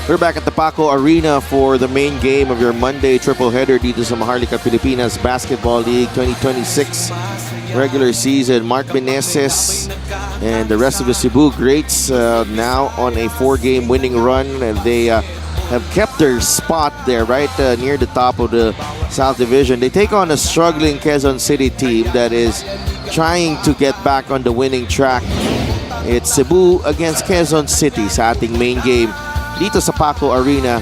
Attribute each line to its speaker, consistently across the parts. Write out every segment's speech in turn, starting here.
Speaker 1: We're back at the PACQUIAO Arena for the main game of your Monday triple header dito sa Maharlika Pilipinas Basketball League 2026 regular season. Mark Meneses and the rest of the Cebu greats now on a 4-game winning run, and they have kept their spot there right near the top of the South Division. They take on a struggling Quezon City team that is trying to get back on the winning track. It's Cebu against Quezon City sa ating main game dito sa PACQUIAO Arena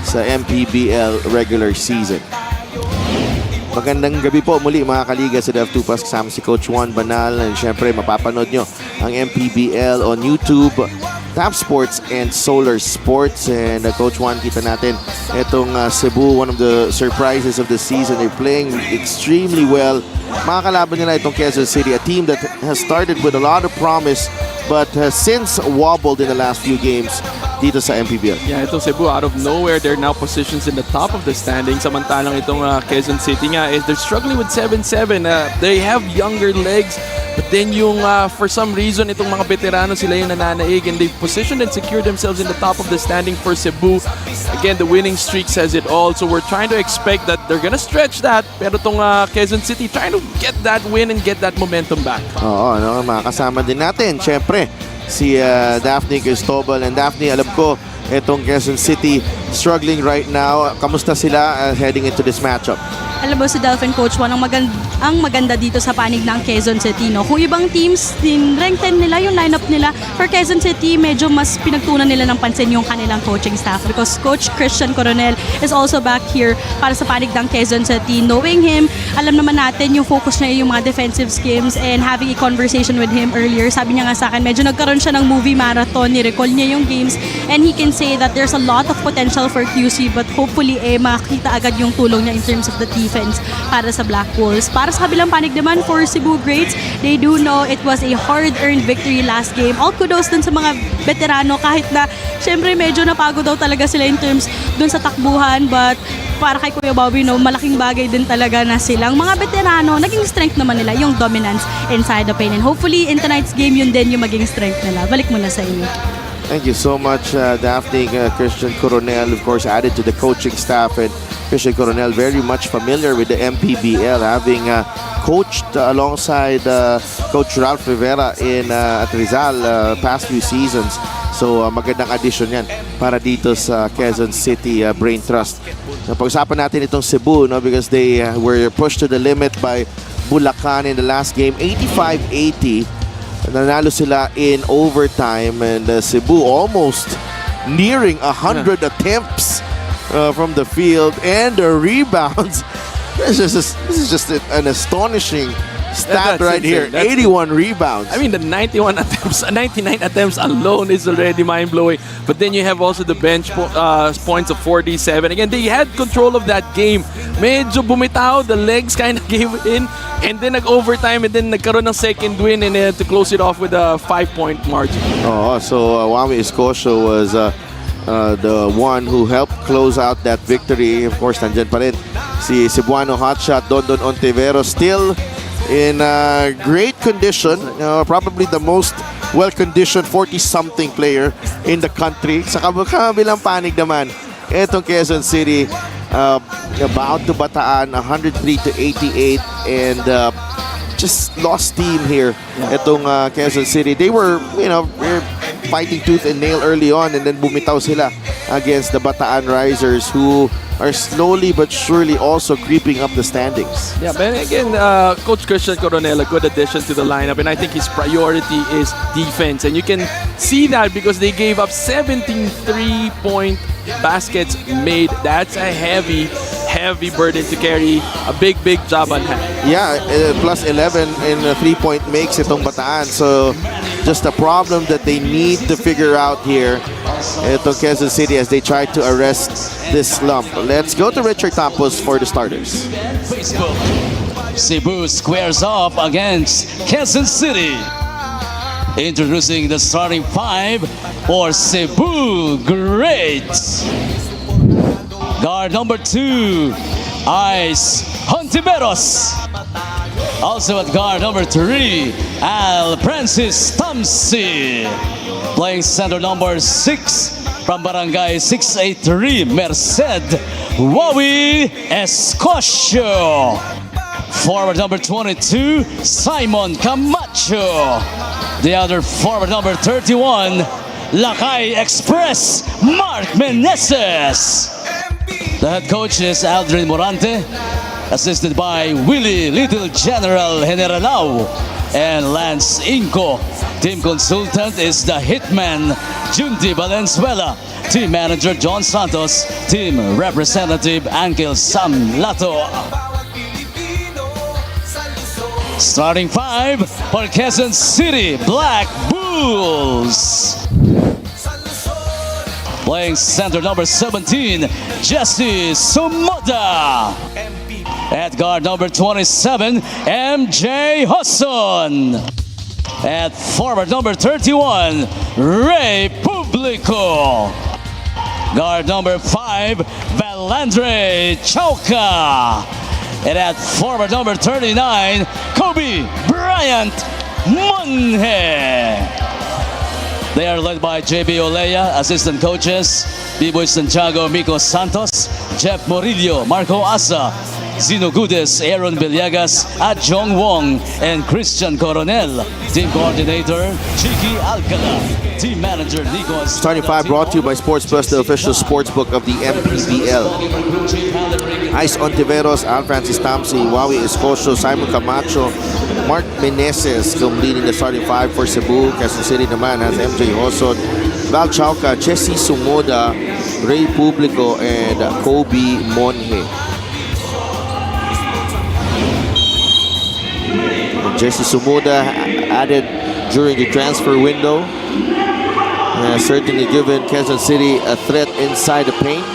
Speaker 1: sa MPBL regular season. Magandang gabi po muli mga kaliga sa Dev 2 Plus, kasama si Coach Juan Banal, and syempre mapapanood nyo ang MPBL on YouTube, Tap Sports and Solar Sports. And Coach Juan, kita natin itong Cebu, one of the surprises of the season. They're playing extremely well. Mga kalaban nila itong Quezon City, a team that has started with a lot of promise but has since wobbled in the last few games dito sa MPBL.
Speaker 2: Yeah, itong Cebu, out of nowhere, they're now positions in the top of the standing. Samantalang itong Quezon City nga is they're struggling with 7-7. They have younger legs, but then yung for some reason itong mga veterano sila yung nananaig, and they've positioned and secured themselves in the top of the standing for Cebu. Again, the winning streak says it all. So we're trying to expect that they're gonna stretch that. Pero itong Quezon City trying to get that win and get that momentum back.
Speaker 1: Oo, no, makakasama din natin syempre si Daphne Cristobal. And Daphne, alam ko itong Quezon City struggling right now. Kamusta sila heading into this matchup?
Speaker 3: Alam mo si Delphin Coach Juan, ang maganda dito sa panig ng Quezon City, no? Kung ibang teams, rank 10 nila yung lineup nila. For Quezon City, medyo mas pinagtunan nila ng pansin yung kanilang coaching staff because Coach Christian Coronel is also back here para sa panig ng Quezon City. Knowing him, alam naman natin yung focus niya yung mga defensive schemes, and having a conversation with him earlier, sabi niya nga sa akin, medyo nagkaroon siya ng movie marathon, ni-recall niya yung games, and he can say that there's a lot of potential for QC, but hopefully makita agad yung tulong niya in terms of the defense para sa Black Wolves. Para sa kabilang panig naman for Cebu Greats, they do know it was a hard-earned victory last game. All kudos dun sa mga veterano, kahit na syempre medyo napagod daw talaga sila in terms dun sa takbuhan, but para kay Kuya Bobby, no, malaking bagay din talaga na silang mga veterano, naging strength naman nila yung dominance inside the paint, and hopefully in tonight's game yun din yung maging strength nila. Balik muna sa inyo.
Speaker 1: Thank you so much, Daphne. Christian Coronel, of course, added to the coaching staff, and Christian Coronel very much familiar with the MPBL, having coached alongside Coach Ralph Rivera in at Rizal past few seasons. So magandang addition yan para dito sa Quezon City Brain Trust. So, pag-usapan natin itong Cebu, no, because they were pushed to the limit by Bulacan in the last game, 85-80. Nanalo sila in overtime, and Cebu almost nearing 100 attempts from the field, and the rebounds. This is just an astonishing stat right here. 81 rebounds.
Speaker 2: I mean, the 99 attempts alone is already mind-blowing. But then you have also the bench points of 47. Again, they had control of that game. Medyo bumitaw, the legs kind of gave in, and then nag-overtime, and then nagkaroon ng second win, and to close it off with a 5-point margin.
Speaker 1: Oh, so Wami Escocio was the one who helped close out that victory. Of course, nandyan pa rin si Cebuano hotshot Dondon Ontivero, still in great condition, probably the most well-conditioned 40-something player in the country. Sa kabilang panig naman, etong Quezon City about to bataan 103-88, and just lost steam here. Etong Quezon City, they were fighting tooth and nail early on, and then bumitaw sila against the Bataan Risers, who are slowly but surely also creeping up the standings.
Speaker 2: Yeah, but again, Coach Christian Coronel, a good addition to the lineup, and I think his priority is defense, and you can see that because they gave up 17 3-point baskets made. That's a heavy burden to carry. A big job on hand.
Speaker 1: Yeah, plus 11 in 3-point makes itong Bataan. So just a problem that they need to figure out here itong Quezon City as they try to arrest this slump. Let's go to Richard Campos for the starters.
Speaker 4: Cebu squares off against Quezon City. Introducing the starting 5 for Cebu Greats. Guard number 2, Ice Hontiveros. Also at guard number 3, Al Francis Tamsi. Playing center number 6, from Barangay 683, Merced, Wawi Escocio. Forward number 22, Simon Camacho. The other forward number 31, Lakay Express, Mark Meneses. The head coach is Aldrin Morante, assisted by Willie Little General Generalao and Lance Inco. Team consultant is the hitman, Junti Valenzuela. Team manager, John Santos. Team representative, Angel Sam Lato. Starting 5 for Quezon City Black Bulls. Playing center number 17, Jesse Sumoda. At guard number 27, MJ Hosson. At forward number 31, Ray Publico. Guard number 5, Valandre Chauca. And at forward number 39, Kobe Bryant Monje. They are led by JB Olea, assistant coaches, B-Boy Santiago, Miko Santos, Jeff Morillo, Marco Asa, Zino Gudes, Aaron Villegas, Adjong Wong, and Christian Coronel. Team coordinator, Chiki Alcala. Team manager, Nico.
Speaker 1: Starting 5 brought to you by Sports Plus, the official sports book of the MPBL. Ice Ontiveros, Al Francis Tamsi, Wawi Escocio, Simon Camacho, Mark Meneses completing the starting 5 for Cebu. Quezon City naman has MJ Hosson, Val Chauca, Jesse Sumoda, Ray Publico, and Kobe Monje. Jesse Sumoda added during the transfer window. Certainly given Quezon City a threat inside the paint.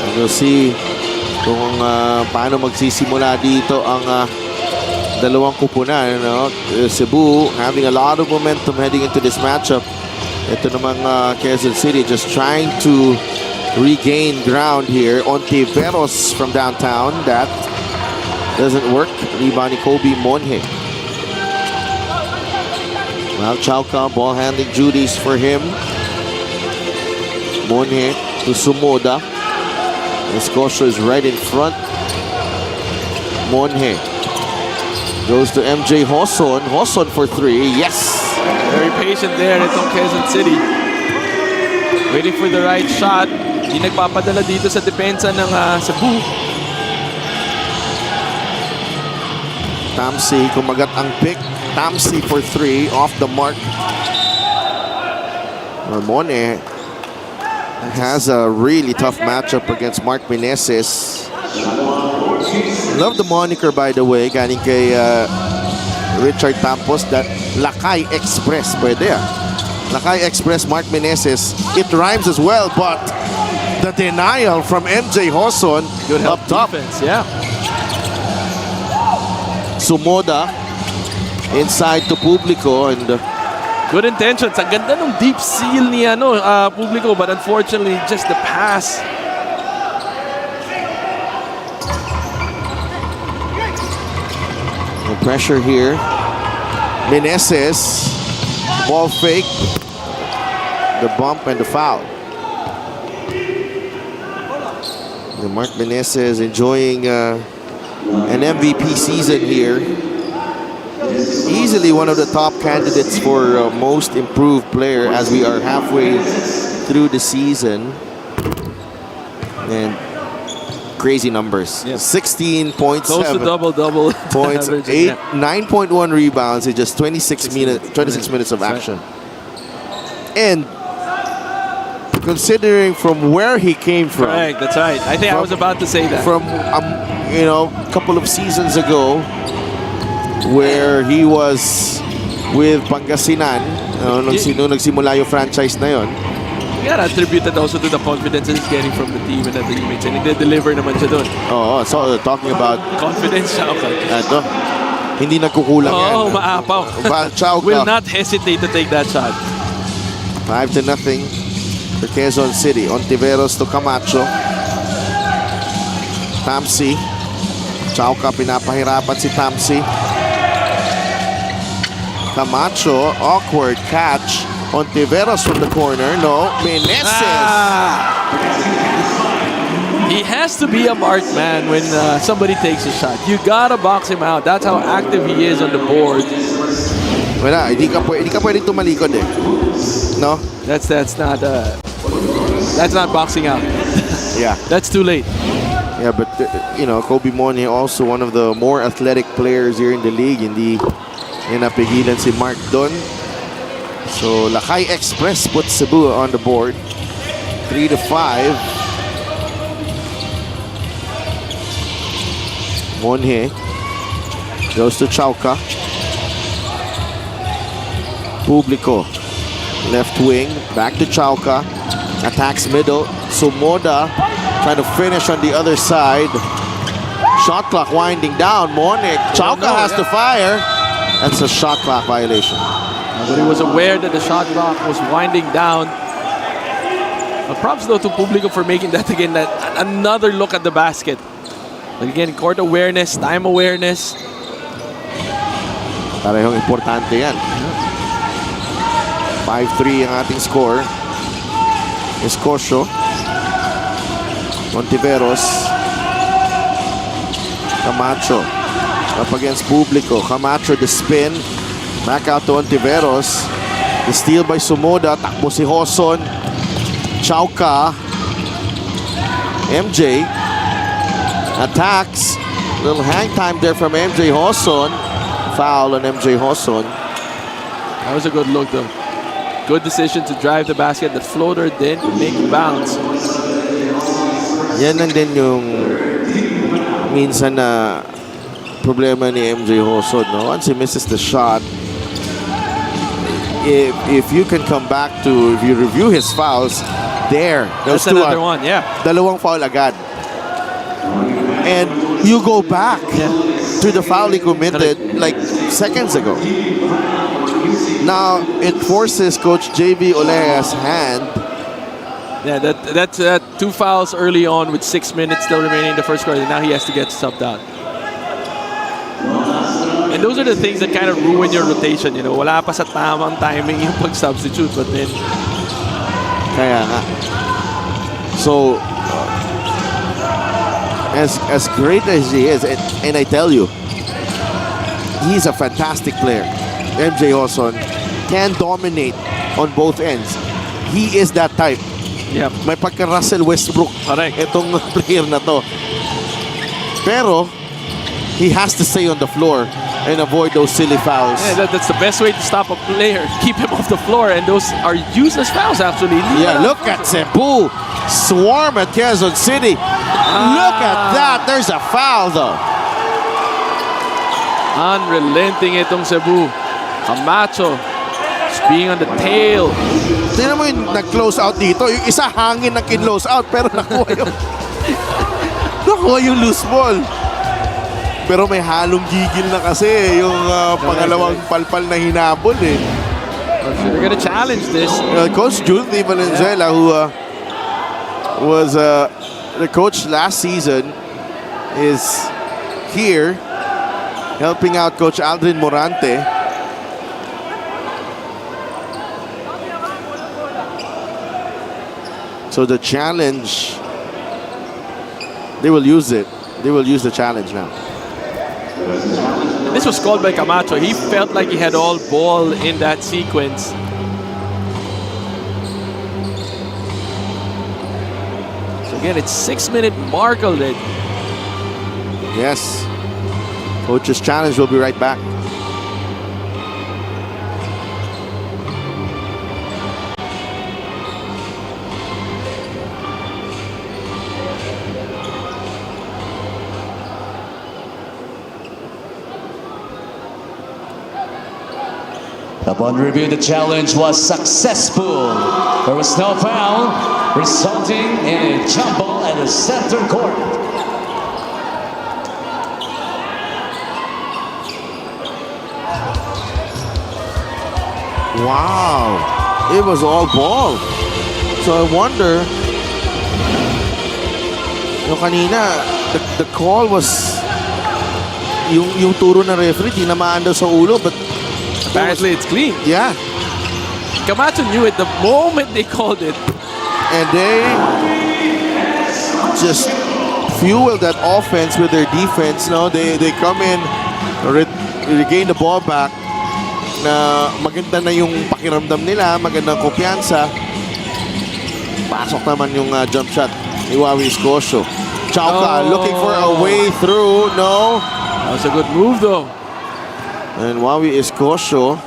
Speaker 1: And we'll see kung paano magsisimula dito ang dalawang kupunan. No? Cebu having a lot of momentum heading into this matchup. Ito namang Quezon City just trying to regain ground here. Ontiveros from downtown. That doesn't work. Rebound ni Kobe Monje. Well, Chauca, ball handling duties for him. Monje to Sumoda. Escocio is right in front. Monje goes to MJ Hosson. Hosson for 3. Yes!
Speaker 2: Very patient there itong Quezon City. Waiting for the right shot. Hindi nagpapadala dito sa depensa ng Cebu.
Speaker 1: Tamsi, kumagat ang pick. Tamsi for 3, off the mark. Monje has a really tough matchup against Mark Meneses. Love the moniker, by the way, galing kay Richard Tampos, that Lakay Express. Pwede Lakay Express, Mark Meneses. It rhymes as well, but the denial from MJ Hosson
Speaker 2: Good
Speaker 1: up top.
Speaker 2: defense, yeah.
Speaker 1: Sumoda inside to Publico, and
Speaker 2: Good intentions. Ang ganda ng deep seal ni Publico, but unfortunately just the pass.
Speaker 1: the pressure here. Meneses, ball fake, the bump and the foul. And Mark Meneses enjoying an MVP season here. Easily one of the top candidates for most improved player as we are halfway through the season. And crazy numbers.
Speaker 2: Yes.
Speaker 1: 16.7
Speaker 2: Close to double-double.
Speaker 1: points,
Speaker 2: average,
Speaker 1: 9.1 rebounds in just 26 minutes of action. And considering from where he came from,
Speaker 2: Correct, that's right. I think I was about to say that.
Speaker 1: from a couple of seasons ago, where he was with Pangasinan, nung nagsimula yung franchise na yon.
Speaker 2: You gotta attribute that also to the confidence that he's getting from the team and the teammates. And he deliver naman siya doon.
Speaker 1: Oh, so talking about
Speaker 2: Confidence siya.
Speaker 1: ito, hindi nagkukulang yan.
Speaker 2: Oh, maapaw.
Speaker 1: Chauca,
Speaker 2: Will not hesitate to take that shot.
Speaker 1: 5-0 for Quezon City. Ontiveros to Camacho. Tamsi. Chauca, pinapahirapan si Tamsi. Camacho, awkward catch. Ontiveros from the corner. No. Meneses.
Speaker 2: He has to be a marked man when somebody takes a shot. You gotta box him out. That's how active he is on the board.
Speaker 1: Wala, hindi ka pwedeng tumalikod eh. No?
Speaker 2: That's not boxing out.
Speaker 1: Yeah.
Speaker 2: That's too late.
Speaker 1: Yeah, but Kobe Monye also one of the more athletic players here in the league. Hindi napigilan si Mark Don. So Lakay Express puts Cebu on the board. 3-5. Monye goes to Chauca. Publico, left wing, back to Chauca. Attacks middle. Sumoda trying to finish on the other side. Shot clock winding down. Monye. Chauca has to fire. That's a shot clock violation.
Speaker 2: But he was aware that the shot clock was winding down. Props though to Publico for making that again. Another look at the basket. But again, court awareness, time awareness.
Speaker 1: Parehong importante yan. 5-3 ang ating score. Escocio. Ontiveros. Camacho. Up against Publico. Camacho the spin. Back out to Ontiveros. The steal by Sumoda. Takbo si Hoson. Chauca. MJ. Attacks. Little hang time there from MJ Hoson. Foul on MJ Hoson.
Speaker 2: That was a good look though. Good decision to drive the basket. The floater didn't make bounce.
Speaker 1: Yan lang din yung minsan na problema ni MJ Hoson. No? Once he misses the shot, if you can come back to, if you review his fouls,
Speaker 2: That's another one, yeah.
Speaker 1: Dalawang foul agad. And you go back to the foul he committed like seconds ago. Now it forces Coach JB Olea's hand.
Speaker 2: Yeah, that's 2 fouls early on with 6 minutes still remaining in the first quarter. Now he has to get subbed out. And those are the things that kind of ruin your rotation. Wala pa sa tamang timing yung pag-substitute, but then
Speaker 1: Kaya nga. So as great as he is, and I tell you, he's a fantastic player. MJ Hoson can dominate on both ends. He is that type.
Speaker 2: yeah.
Speaker 1: May pagka Russell Westbrook
Speaker 2: Correct.
Speaker 1: itong player na to. Pero he has to stay on the floor and avoid those silly fouls.
Speaker 2: Yeah, that's the best way to stop a player. Keep him off the floor, and those are useless fouls actually.
Speaker 1: Yeah, look at Cebu. Swarm at Quezon City. Look at that. There's a foul though.
Speaker 2: Unrelenting itong Cebu. Camacho being on the tail.
Speaker 1: Tingnan mo yung nag-close out dito. Yung isa hangin na kin-close out pero nakuha yung loose ball. Pero may halong gigil na kasi yung pangalawang palpal na hinabol eh.
Speaker 2: They're gonna challenge this.
Speaker 1: Coach Junti Valenzuela, who was the coach last season, is here helping out Coach Aldrin Morante. So the challenge, they will use it. They will use the challenge now.
Speaker 2: This was called by Camacho. He felt like he had all ball in that sequence. So again, it's 6-minute mark already.
Speaker 1: Yes. Coach's challenge will be right back.
Speaker 4: Upon review, the challenge was successful. There was no foul, resulting in a jump ball at the center court.
Speaker 1: Wow. It was all ball. So I wonder, kanina, the call was, yung turo ng referee, tinamaan daw sa ulo, but
Speaker 2: Apparently, it's clean.
Speaker 1: yeah.
Speaker 2: Camacho knew it the moment they called it.
Speaker 1: And they just fuel that offense with their defense. No, they come in, regain the ball back. Na maganda na yung pakiramdam nila, magandang kumpiyansa. Pasok naman yung jump shot ni Wawi Escocio. Chauca looking for a way through. No.
Speaker 2: That's a good move though.
Speaker 1: And Wawi Escocio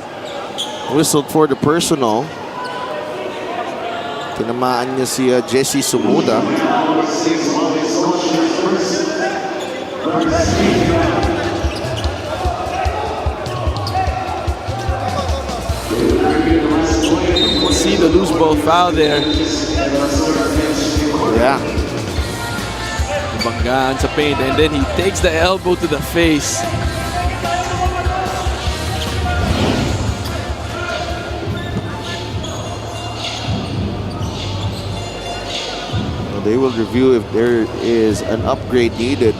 Speaker 1: whistled for the personal. Tinamaan niya si Jesse Sumuda.
Speaker 2: See the loose ball foul there.
Speaker 1: Yeah.
Speaker 2: Banggaan sa paint, and then he takes the elbow to the face.
Speaker 1: Well, they will review if there is an upgrade needed.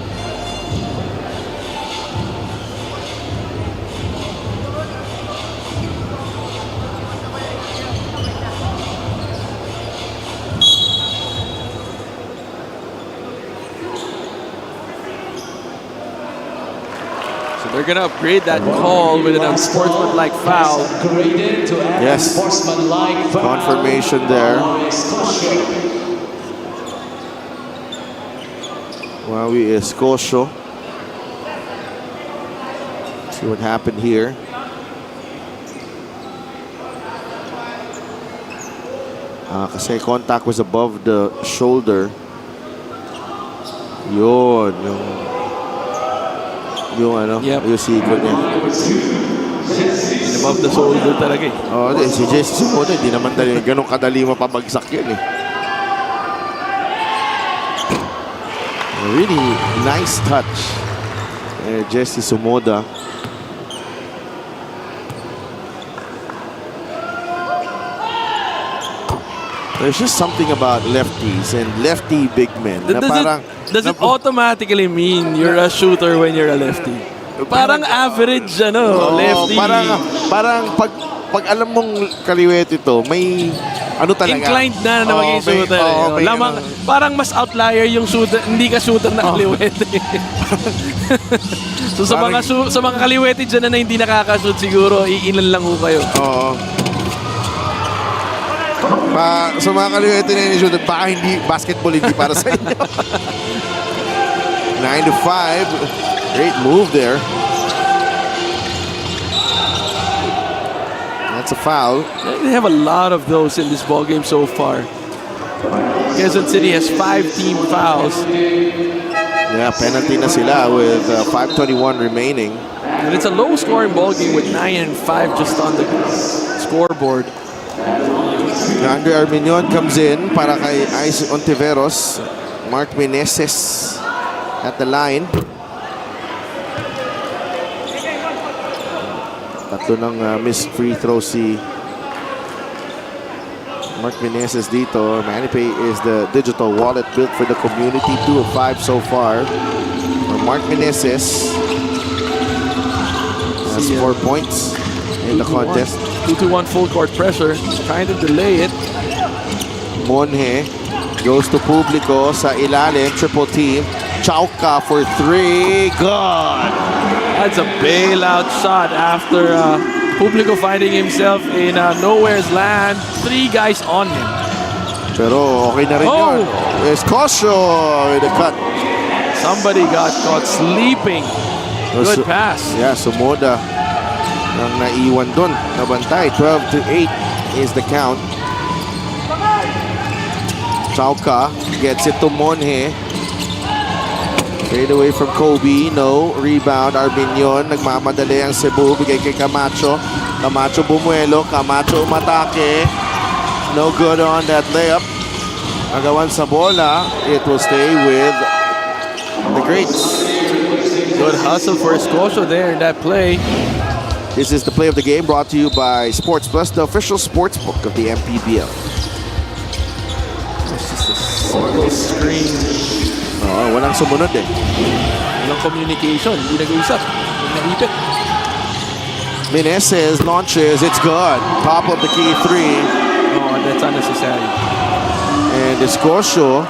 Speaker 2: They're gonna upgrade that call with an unsportsmanlike foul.
Speaker 1: Yes. Confirmation there. Wawi Escocio. See what happened here. Kasi contact was above the shoulder. Yun, yung ano, yung sikot niya.
Speaker 2: Above the shoulder talaga eh.
Speaker 1: Oh, si Jesse Sumuda, hindi naman ganun kadali mapabagsak yan eh. A really nice touch. Jesse Sumuda. There's just something about lefties and lefty big men.
Speaker 2: Does it automatically mean you're a shooter when you're a lefty? Parang average, lefty.
Speaker 1: Parang pag alam mong kaliwete ito, may ano talaga.
Speaker 2: Inclined na maging shooter. Parang mas outlier yung shooter, hindi ka shooter na kaliwete. So sa mga kaliwete dyan na hindi nakaka-shoot siguro, iilan lang ho kayo.
Speaker 1: Oo. Sa mga kaliwete na yun, baka hindi, basketball hindi para sa inyo. 9-5. Great move there. That's a foul.
Speaker 2: They have a lot of those in this ball game so far. Quezon City has 5 team fouls.
Speaker 1: Yeah, penalty na sila with 5:21 remaining.
Speaker 2: And it's a low-scoring ball game with 9-5 just on the scoreboard.
Speaker 1: Andre Arminion comes in para kay Ice Ontiveros. Mark Meneses at the line. Tatlo ng missed free throw si Mark Meneses dito. MannyPay is the digital wallet built for the community. 2 of 5 so far. Mark Meneses has 4 points in the contest.
Speaker 2: 2-1 full court pressure, trying to delay it.
Speaker 1: Monje goes to Publico sa ilalim, triple team. Chauca for 3, good!
Speaker 2: That's a bailout shot after Publico finding himself in nowhere's land. 3 guys on him.
Speaker 1: Pero okay na rin yun. Escocio with a cut.
Speaker 2: Somebody got caught sleeping. Good pass.
Speaker 1: Yeah, Sumuda ang naiwan dun. Nabantay. 12-8 is the count. Chauca gets it to Monje. Fade away from Kobe. No. Rebound. Arminion. Nagmamadali ang Cebu. Bigay kay Camacho. Camacho bumuelo. Camacho umatake. No good on that layup. Agawan sa bola. It will stay with the greats.
Speaker 2: Good hustle for Escocio there in that play.
Speaker 1: This is the play of the game brought to you by Sports Plus, the official sports book of the MPBL.
Speaker 2: It's just a simple screen.
Speaker 1: Walang sumunod eh.
Speaker 2: Walang communication. Hindi nag-uusap. Nahipit.
Speaker 1: Meneses launches. It's good. Top of the key three.
Speaker 2: Oh, that's unnecessary.
Speaker 1: And Escocio,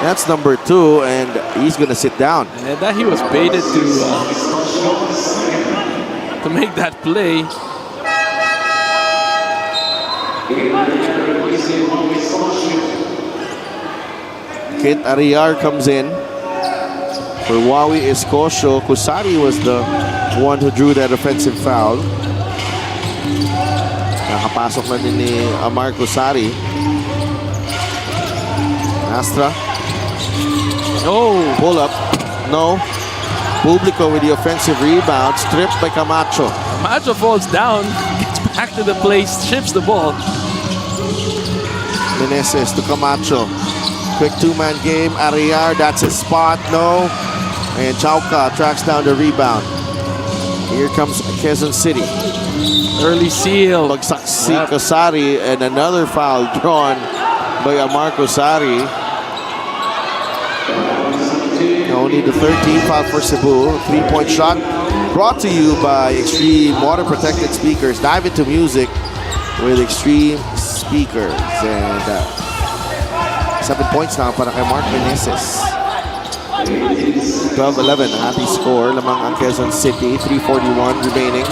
Speaker 1: that's number 2, and he's gonna sit down.
Speaker 2: And that he was baited to make that play.
Speaker 1: Kit Ariar comes in for Wawi Escocio. Kusari was the one who drew that offensive foul. Nakapasok na din ni Amar Kusari. Astra.
Speaker 2: Oh,
Speaker 1: Pull up. No. Publico with the offensive rebound. Stripped by Camacho.
Speaker 2: Macho falls down, gets back to the place, shifts the ball.
Speaker 1: Meneses to Camacho. Quick two-man game. Ariar, that's his spot. No. And Chauca tracks down the rebound. Here comes Quezon City.
Speaker 2: Early seal.
Speaker 1: Bagsak si Kusari, and another foul drawn by Amar Kusari. Only the 13th foul for Cebu. 3-point shot brought to you by Extreme Water Protected Speakers. Dive into music with Extreme Speakers. And 7 points now para kay Mark Meneses. 12-11 ating score. Lamang ang Quezon City. 3:41 remaining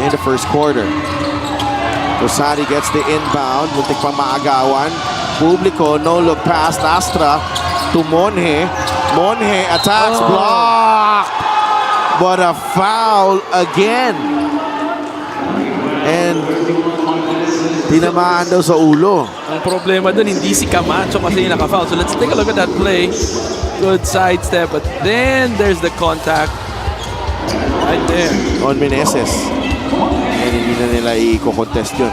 Speaker 1: in the first quarter. Kusari gets the inbound. Muntik pang maagawan. Publico, no look pass. Astra to Monje. Monje attacks, block. But a foul again. And tinamaan daw sa ulo.
Speaker 2: Ang problema dun, hindi si Camacho kasi yung naka-foul. So let's take a look at that play. Good sidestep, but then there's the contact right there.
Speaker 1: On Meneses. And hindi na nila i-contest yun.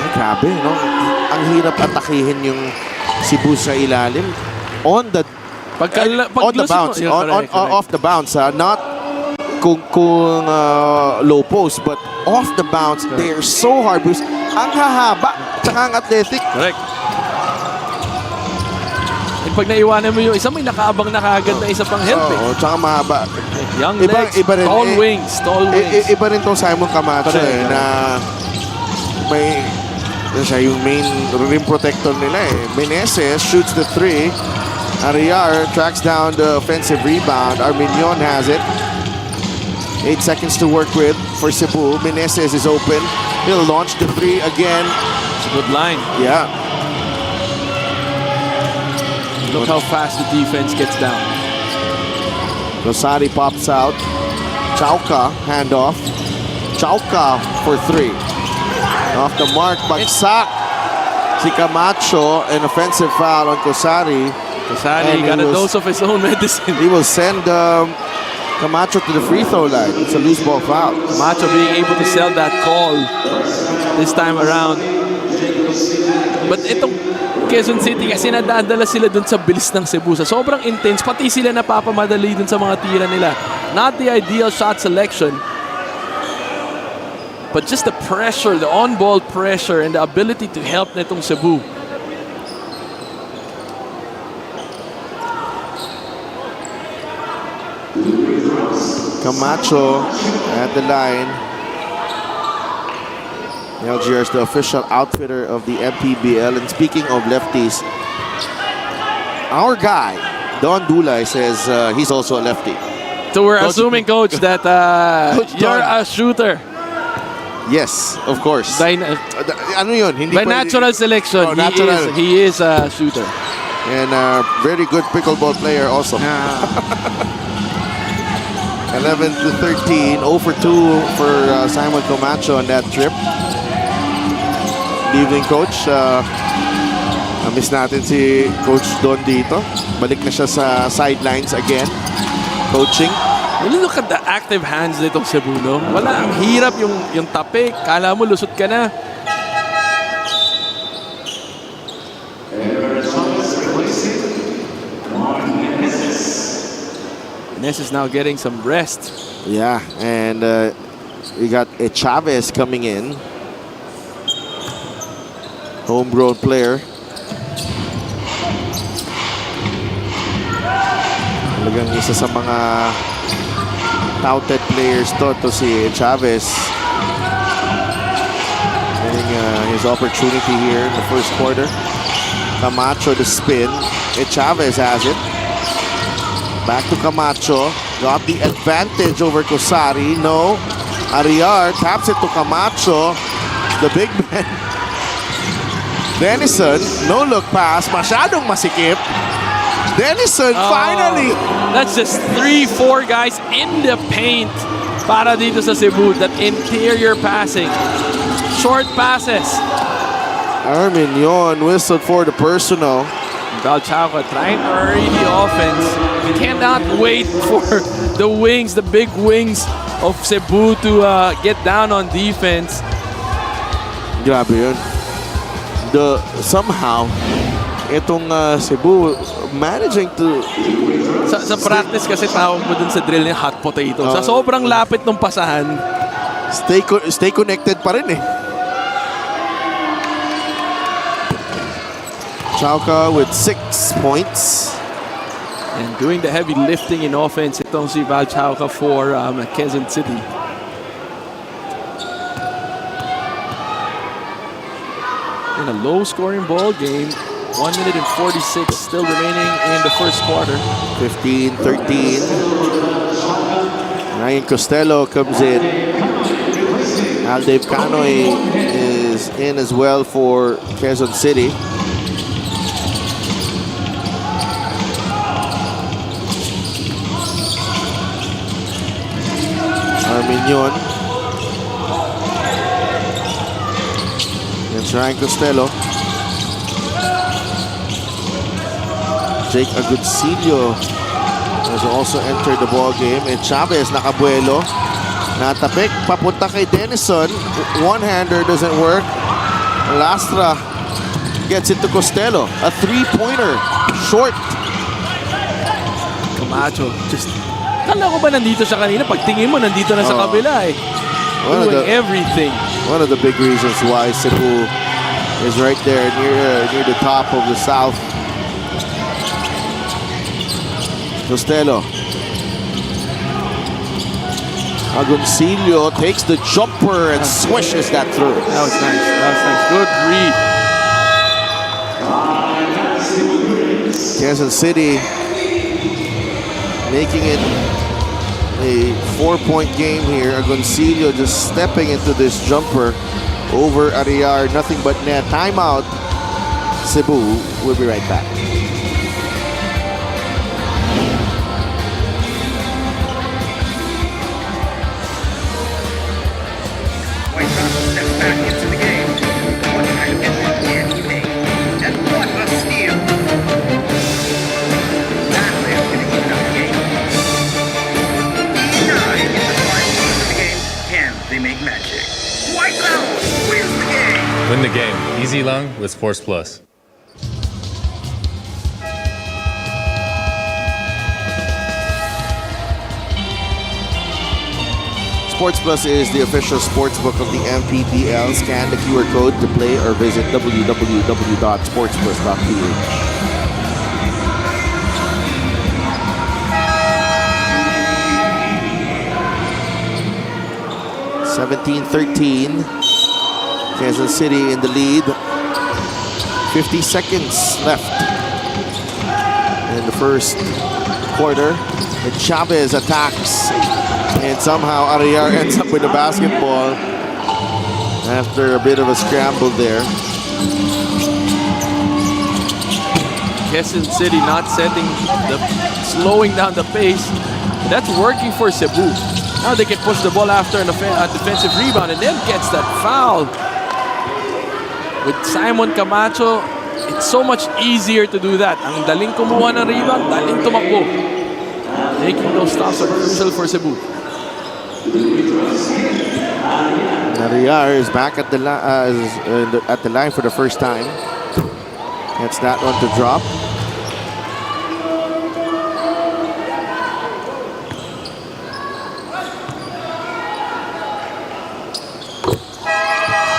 Speaker 1: Ay, grabe, no? Ang hirap atakihin yung Cebu sa ilalim. On the bounce. Off the bounce. Not kung low post, but off the bounce. They're so hard. Because ang hahaba, tsaka ang athletic.
Speaker 2: Correct. And pag naiwanan mo yung isa, may nakaabang na kagad na isa pang help eh.
Speaker 1: Oo, tsaka mahaba.
Speaker 2: Young legs,
Speaker 1: rin,
Speaker 2: tall wings.
Speaker 1: Iba rin tong Simon Camacho na may siya yung main rim protector nila eh. Meneses shoots the 3. Ariar tracks down the offensive rebound. Arminion has it. 8 seconds to work with for Cebu. Meneses is open. He'll launch the 3 again.
Speaker 2: It's a good line.
Speaker 1: Yeah.
Speaker 2: Look how fast the defense gets down.
Speaker 1: Rosari pops out. Chauca handoff. Chauca for 3. Off the mark, bagsak si Camacho, an offensive foul on Kusari.
Speaker 2: Kusari got a dose of his own medicine.
Speaker 1: He will send Camacho to the free throw line. It's a loose ball foul.
Speaker 2: Camacho being able to sell that call this time around. But itong Quezon City kasi nadadala sila dun sa bilis ng Cebu. Sa sobrang intense, pati sila napapamadali dun sa mga tira nila. Not the ideal shot selection. But just the pressure, the on-ball pressure, and the ability to help netong Cebu.
Speaker 1: Camacho at the line. LGR is the official outfitter of the MPBL. And speaking of lefties, our guy, Don Dulay, says he's also a lefty.
Speaker 2: So we're assuming, Coach, that you're a shooter.
Speaker 1: Yes, of course. Ano yun? Hindi
Speaker 2: By natural selection, he is a shooter.
Speaker 1: And a very good pickleball player also. 11-13, 0 for 2 for Simon Camacho on that trip. Good evening, Coach. Miss natin si Coach Don dito. Balik na siya sa sidelines again, coaching.
Speaker 2: Really look at the active hands nitong Cebu, no? Wala, ang hirap yung tapik. Kala mo, lusot ka na. Ness is now getting some rest.
Speaker 1: Yeah, and we got a Chavez coming in. Homegrown player. Talagang isa sa mga touted players to si Chavez. Getting his opportunity here in the first quarter. Camacho the spin. Chavez has it. Back to Camacho. Got the advantage over Cosari. No. Ariar taps it to Camacho. The big man. Denison. No look pass. Masyadong masikip. Denison finally.
Speaker 2: That's just 3-4 guys in the paint para dito sa Cebu. That interior passing. Short passes.
Speaker 1: Arminion whistled for the personal.
Speaker 2: Valchauca trying to hurry the offense. We cannot wait for the wings, the big wings of Cebu to get down on defense.
Speaker 1: Grabe yun. Somehow, itong Cebu managing to...
Speaker 2: Sa practice kasi tawag mo dun sa drill niya hot potato. Sa sobrang lapit ng pasahan.
Speaker 1: Stay connected pa rin eh. Chauca with 6 points.
Speaker 2: And doing the heavy lifting in offense, itong si Valchauca for Quezon City. In a low-scoring ball game, 1 minute and 46 still remaining in the first quarter.
Speaker 1: 15-13. Ryan Costello comes in. Aldave Canoy is in as well for Quezon City. Arminion. Against Ryan Costello. Jake Agoncillo has also entered the ball game. And Chavez nakabuelo. Natapik papunta kay Denison. One-hander doesn't work. Lastra gets it to Costello. A three-pointer. Short.
Speaker 2: Camacho just... Kala ko ba nandito siya kanina? Pagtingin mo, nandito na sa kabila eh. Doing everything.
Speaker 1: One of the big reasons why Cebu is right there near the top of the South. Costello. Agoncillo takes the jumper and swishes that through.
Speaker 2: That was nice. That was nice. Good read.
Speaker 1: Quezon City making it a 4-point game here. Agoncillo just stepping into this jumper over Ariar. Nothing but net. Timeout. Cebu. We'll be right back.
Speaker 5: White Sox steps back into the game. What kind of impact can he make? And what a steal! That player's going to even up the game. 9 in the final quarter of the game. Can they make magic? White Sox wins the game!
Speaker 6: Win the game. Easy long with Sports Plus.
Speaker 1: Sports Plus is the official sports book of the MPBL. Scan the QR code to play or visit www.sportsplus.ph. (17-13). Quezon City in the lead. 50 seconds left in the first quarter. And Chavez attacks. And somehow Ariar ends up with the basketball after a bit of a scramble there.
Speaker 2: Quezon City not slowing down the pace. That's working for Cebu. Now they can push the ball after a defensive rebound and then gets that foul. With Simon Camacho, it's so much easier to do that. Ang daling kumuha ng rebound, daling tumakbo. Making those stops are crucial for Cebu.
Speaker 1: Ariar is back at the line for the first time. Gets that one to drop.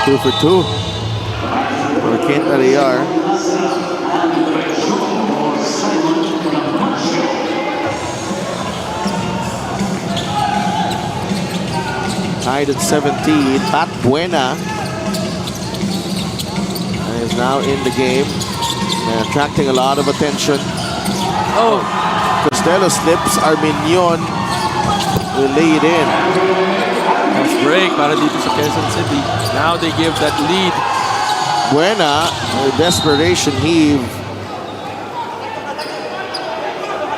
Speaker 1: Two for two for Kent Ariar. Tied at 17. Pat Buena is now in the game, attracting a lot of attention.
Speaker 2: Oh,
Speaker 1: Costello slips. Arminion will lay it in.
Speaker 2: tough break para dito sa Quezon City. Now they give that lead.
Speaker 1: Buena, a desperation heave.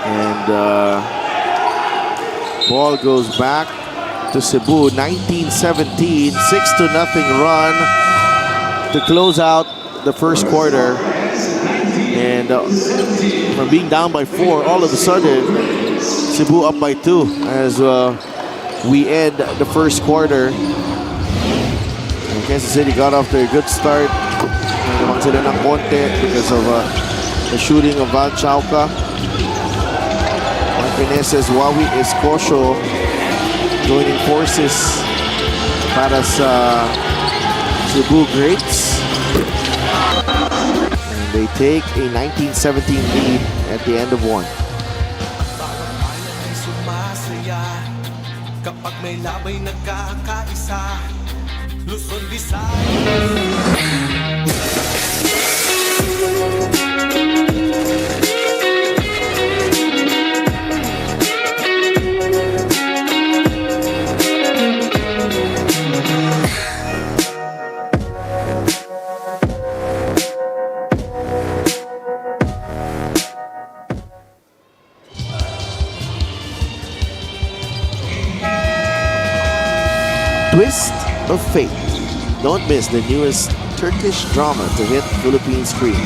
Speaker 1: And ball goes back to Cebu. 19-17, 6-0 run to close out the first quarter. And from being down by 4, all of a sudden, Cebu up by 2 as we end the first quarter. And Kansas City got off to a good start. Naman sila ng konti because of the shooting of Val Chauca. Martinez, Wawi Escocio joining forces para sa Cebu Greats. And they take a 19-17 lead at the end of 1.
Speaker 7: Kapag may labay nagkakaisa, Luzon, Visayas.
Speaker 1: Twist of Fate. Don't miss the newest Turkish drama to hit Philippine screens.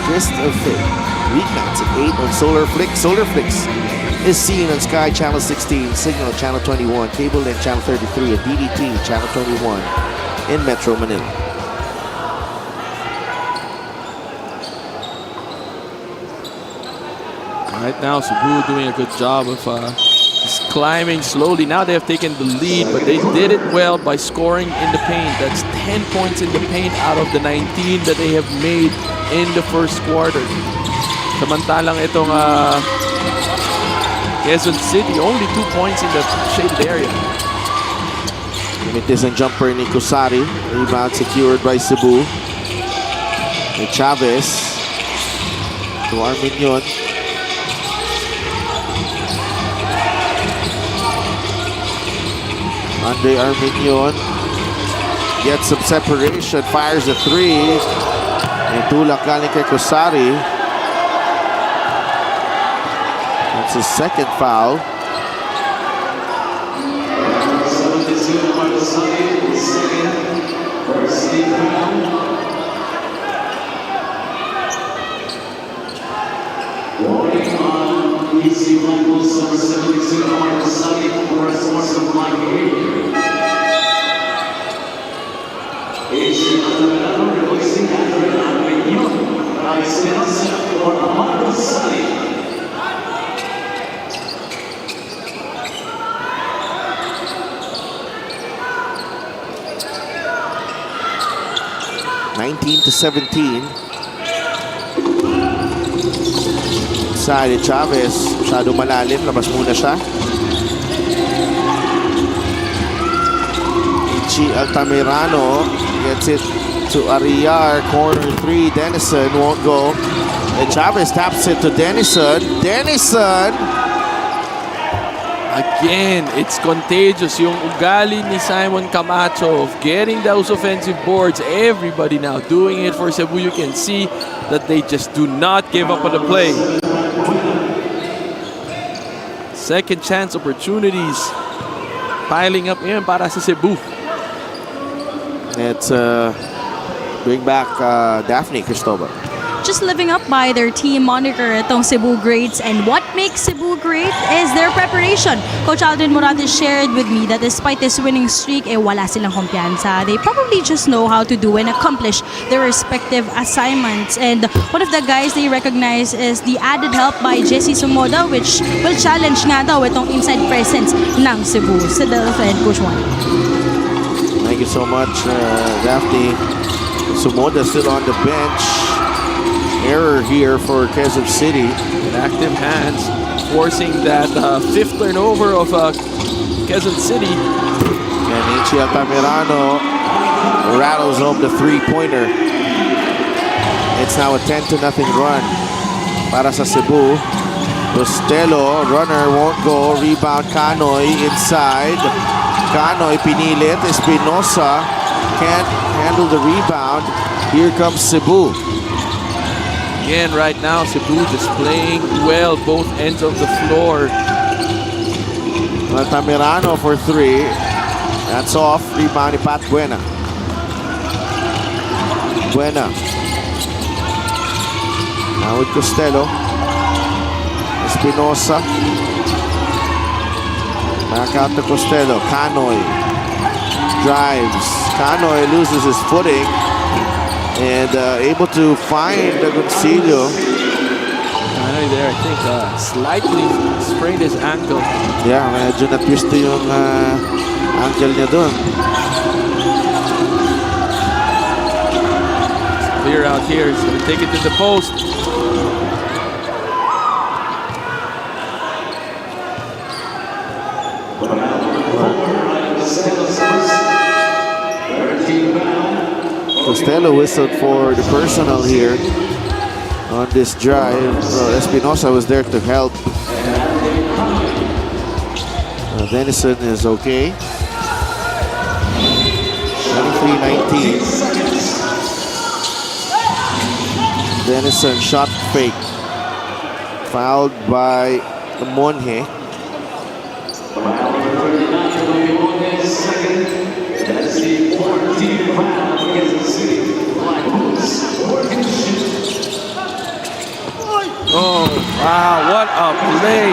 Speaker 1: Twist of Fate. Weeknights at 8 on Solar Flix. Solar Flix is seen on Sky Channel 16, Signal Channel 21, Cable Link Channel 33, and DDT Channel 21 in Metro Manila.
Speaker 2: Right now, Cebu doing a good job of just climbing slowly. Now they have taken the lead, but they did it well by scoring in the paint. That's 10 points in the paint out of the 19 that they have made in the first quarter. Samantalang itong Quezon City, only 2 points in the shaded area.
Speaker 1: Limites ang jumper ni Kusari. Rebound secured by Cebu. Ni Chavez to Arminion. Andre Arminion gets some separation, fires a 3. And tulak galing kay Kusari. That's his second foul. To 17. Side Chavez, masyado malalim, labas muna siya. Ichi Altamirano gets it to Ariar, corner 3, Denison won't go. And Chavez taps it to Denison. Denison!
Speaker 2: Again, it's contagious. Yung ugali ni Simon Camacho of getting those offensive boards. Everybody now doing it for Cebu. You can see that they just do not give up on the play. Second chance opportunities piling up yan para sa Cebu.
Speaker 1: Let's bring back Daphne Cristobal.
Speaker 3: Just living up by their team moniker itong Cebu Greats, and what makes Cebu great is their preparation. Coach Aldrin Morales shared with me that despite this winning streak, wala silang kumpiyansa. They probably just know how to do and accomplish their respective assignments. And one of the guys they recognize is the added help by Jesse Sumoda, which will challenge nga daw itong inside presence ng Cebu. Sa and Coach Juan.
Speaker 1: Thank you so much, Daphne. Sumoda still on the bench. Error here for Quezon City.
Speaker 2: With active hands, forcing that fifth turnover of Quezon City.
Speaker 1: And Ichi Altamirano rattles home the three-pointer. It's now a 10-0 run para sa Cebu. Costello, runner won't go. Rebound, Canoy inside. Canoy pinilit. Espinosa can't handle the rebound. Here comes Cebu.
Speaker 2: Again, right now, Cebu just playing well both ends of the floor.
Speaker 1: Altamirano for three. That's off. Rebound ni Pat Buena. Buena. Now with Costello. Espinosa. Back out to Costello. Canoy. Drives. Canoy loses his footing. And able to find Agoncillo.
Speaker 2: Canoy there, I think, slightly sprained his ankle.
Speaker 1: Yeah, medyo na-twist yung ankle niya doon.
Speaker 2: Clear out here. He's going to take it to the post.
Speaker 1: Costello whistled for the personal here on this drive. Well, Espinosa was there to help. Denison is okay. 23-19. Denison shot fake. Fouled by Monje.
Speaker 2: Oh, wow, what a play.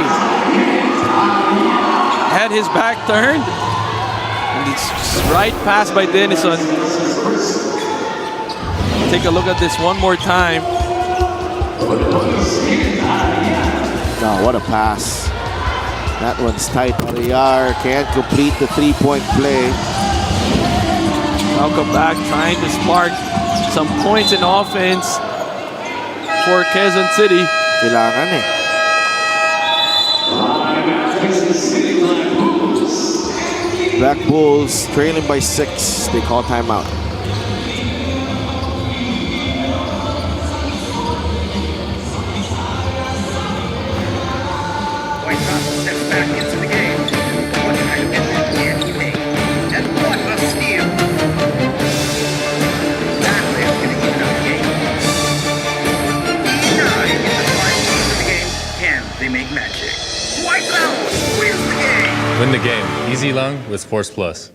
Speaker 2: Had his back turned. And it's right pass by Denison. Take a look at this one more time.
Speaker 1: Oh, what a pass. That one's tight. Ariar can't complete the three-point play.
Speaker 2: Welcome back, trying to spark some points in offense for Quezon City.
Speaker 1: Kailangan eh. Black Bulls trailing by 6. They call timeout.
Speaker 5: White Sox steps back into the game. What kind of impact can he make? And what a steal! That is going to even up the game. 9 in the final minutes of the game. Can they make magic? White Sox wins the game!
Speaker 6: Win the game. Easy long with Sports Plus.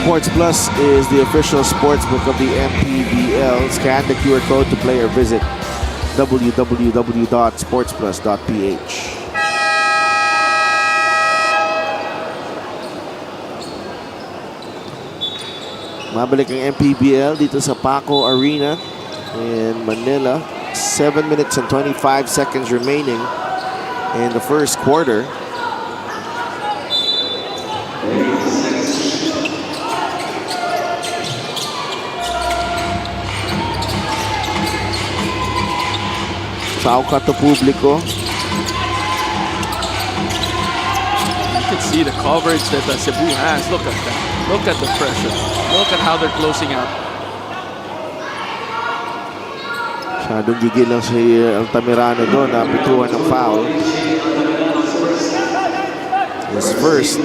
Speaker 1: Sports Plus is the official sportsbook of the MPBL. Scan the QR code to play or visit www.sportsplus.ph. Mabalik ang MPBL dito sa PACQUIAO'S Arena in Manila. 7 minutes and 25 seconds remaining in the first quarter. Chauca to publiko.
Speaker 2: You can see the coverage that Cebu has. Look at that. Look at the pressure. Look at how they're closing out.
Speaker 1: Masyadong gigil lang si Altamirano doon. Napituan ng foul. His first.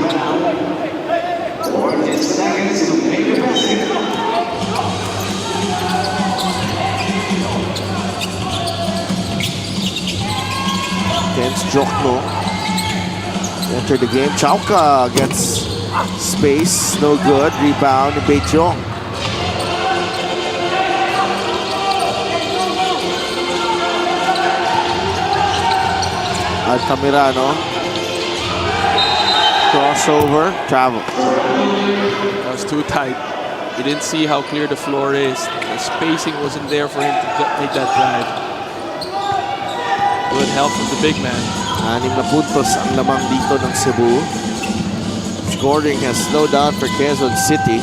Speaker 1: Against Jokno. Enter the game. Chauca gets space. No good. Rebound. Beichong. Altamirano. Crossover. Travel.
Speaker 2: That was too tight. You didn't see how clear the floor is. The spacing wasn't there for him to make that drive. Good help from the big man.
Speaker 1: 6 na puntos ang lamang dito ng Cebu. Scoring has slowed down for Quezon City.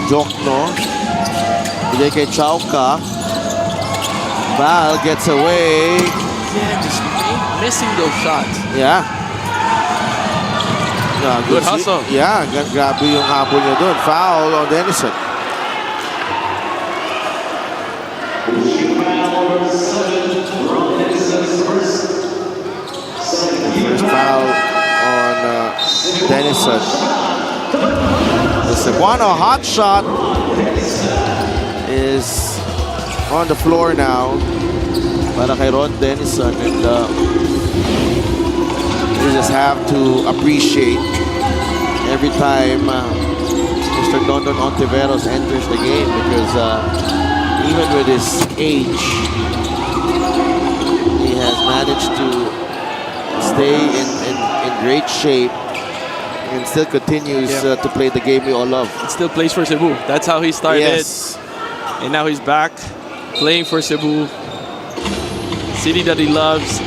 Speaker 1: Jokno. Bigay kay Chauka. Val gets away.
Speaker 2: Yeah, just missing those shots.
Speaker 1: Yeah. Yeah,
Speaker 2: Good hustle.
Speaker 1: Yeah, grabe yung habol niya doon. Foul on Denison. First foul on Denison. The Cebuano hot shot is on the floor now para kay Ron Denison, and you just have to appreciate every time Mr. Dondon Ontiveros enters the game, because even with his age, he has managed to stay in great shape and still continues to play the game we all love.
Speaker 2: He still plays for Cebu. That's how he started.
Speaker 1: Yes.
Speaker 2: And now he's back playing for Cebu, city that he loves.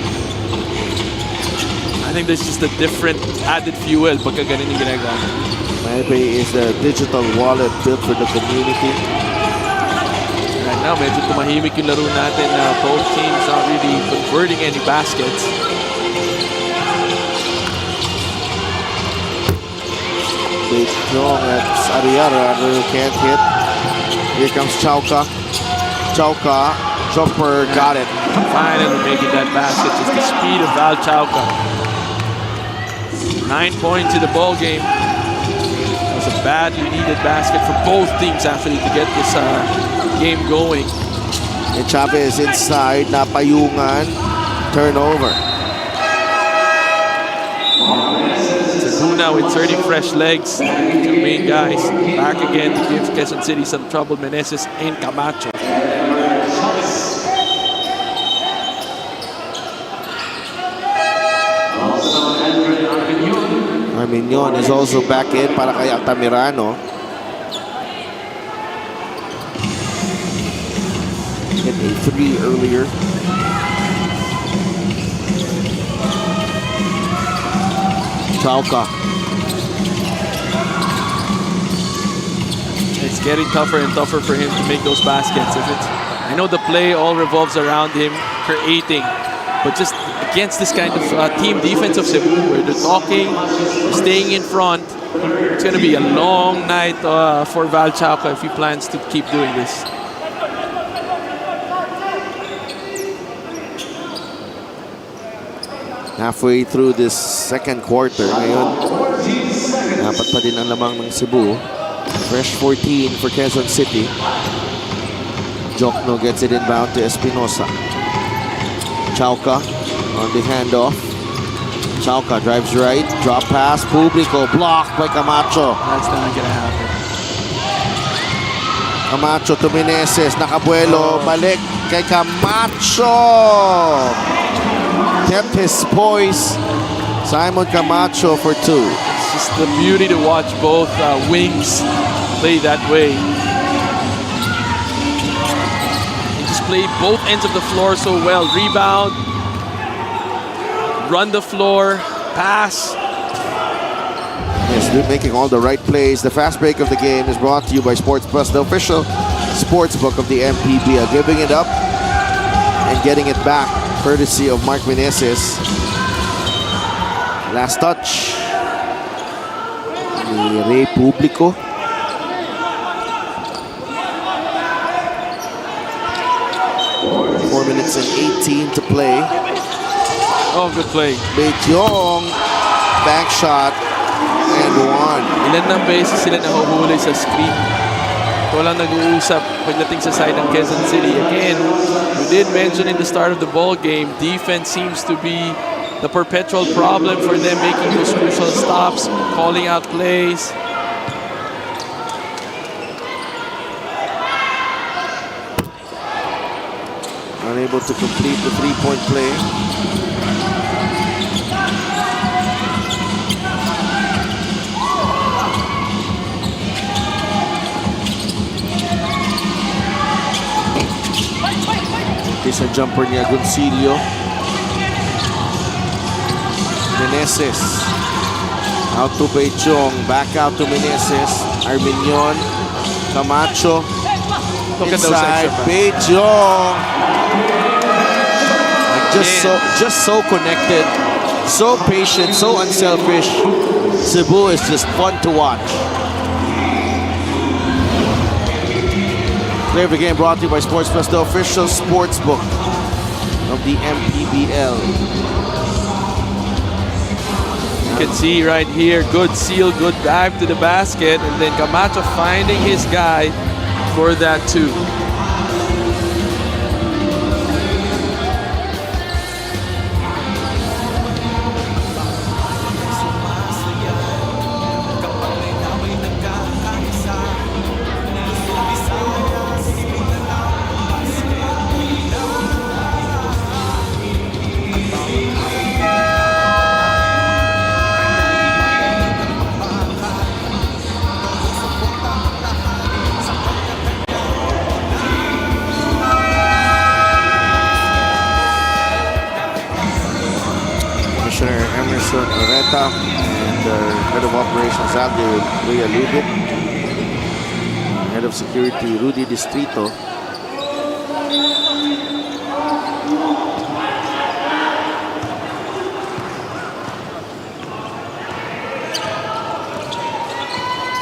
Speaker 2: I think there's just a different added fuel pagka ganun yung ginagawa.
Speaker 1: MyPay is the digital wallet built for the community.
Speaker 2: Right now, medyo tumahimik yung laro natin na both teams not really converting any baskets.
Speaker 1: Big strong at Ariara, who can't hit. Here comes Chauka. Chauka, jumper, got it.
Speaker 2: Finally making that basket. Just the speed of Val Chauka. 9 points in the ball game. That was a badly needed basket for both teams actually to get this game going.
Speaker 1: And Chavez inside, napayungan, turnover.
Speaker 2: Cebu now inserting fresh legs. Two main guys back again to give Quezon City some trouble. Meneses and Camacho.
Speaker 1: Arminion is also back in para kay Altamirano. Hit a 3 earlier. Chauka.
Speaker 2: It's getting tougher and tougher for him to make those baskets. I know the play all revolves around him creating, but just against this kind of team defense of Cebu, where they're talking, staying in front, it's going to be a long night for Val Chauka if he plans to keep doing this.
Speaker 1: Halfway through this second quarter, ngayon, dapat pa din ang lamang ng Cebu. Fresh 14 for Quezon City. Jokno gets it inbound to Espinosa. Chauka on the handoff. Chauka drives right, drop pass, Publico, blocked by Camacho.
Speaker 2: That's not going to happen.
Speaker 1: Camacho to Meneses, nakabuelo, balik kay Camacho. Kept his poise. Simon Camacho for 2.
Speaker 2: It's just the beauty to watch both wings play that way. They just play both ends of the floor so well. Rebound, run the floor, pass.
Speaker 1: Yes, they're making all the right plays. The fast break of the game is brought to you by Sports Plus, the official sportsbook of the MPBL. Giving it up and getting it back, courtesy of Mark Meneses. Last touch ni Ray Publico. Four minutes and 18 to play.
Speaker 2: Oh, good play.
Speaker 1: Beijong, back shot, and 1.
Speaker 2: Ilan ng beses sila nahuhuli sa screen. Walang nag-uusap pagdating sa side ng Quezon City. Again, we did mention in the start of the ball game, defense seems to be the perpetual problem for them, making those crucial stops, calling out plays.
Speaker 1: Unable to complete the three-point play. This a jumper ni Agoncillo. Meneses. Out to Beijong. Back out to Meneses. Arminion. Camacho
Speaker 2: Look at those
Speaker 1: inside.
Speaker 2: extra
Speaker 1: Bejong. Just so connected, so patient, so unselfish. Cebu is just fun to watch. Play of the game brought to you by Sports Plus, the official sports book of the MPBL.
Speaker 2: You can see right here, good seal, good dive to the basket, and then Camacho finding his guy for that too.
Speaker 1: Commissioner Emerson Oreta and Head of Operations Aldo Rhea Ludit, Head of Security Rudy Distrito.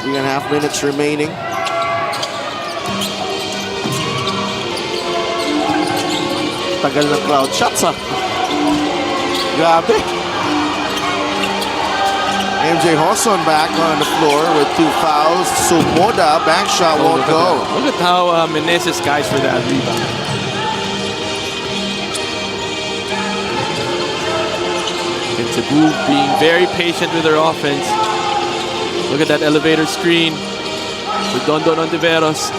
Speaker 1: Three and a half minutes remaining. Tagal ng crowd shots ah. Grabe. MJ Hoson back on the floor with 2 fouls. Sumoda, back shot won't go.
Speaker 2: Look at how Meneses guys for that rebound. And Cebu being very patient with their offense. Look at that elevator screen with Don Ontiveros.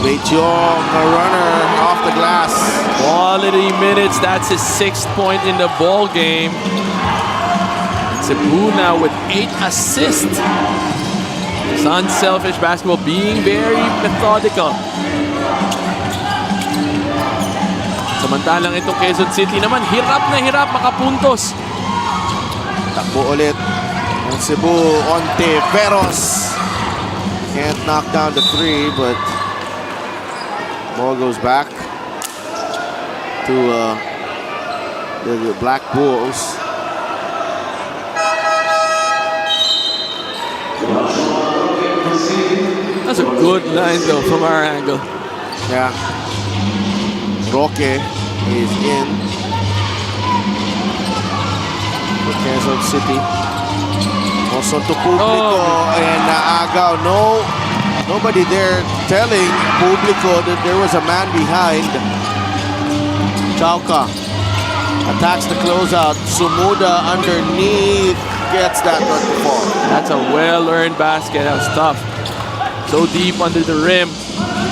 Speaker 1: Bejong, a runner off the glass.
Speaker 2: Quality minutes. That's his 6th point in the ball game. Cebu now with 8 assists. It's unselfish basketball, being very methodical. Samantalang itong Quezon City naman, hirap na hirap makapuntos.
Speaker 1: Takbo ulit ng Cebu. Ontiveros can't knock down the 3, but ball goes back to the Black Bulls.
Speaker 2: That's a good line though from our angle.
Speaker 1: Yeah. Roque is in for Quezon City. Also to Publico and Naagaw. Nobody there telling Publico that there was a man behind. Chauca attacks the closeout. Sumuda underneath gets that one to fall.
Speaker 2: That's a well-earned basket. That was tough. So deep under the rim.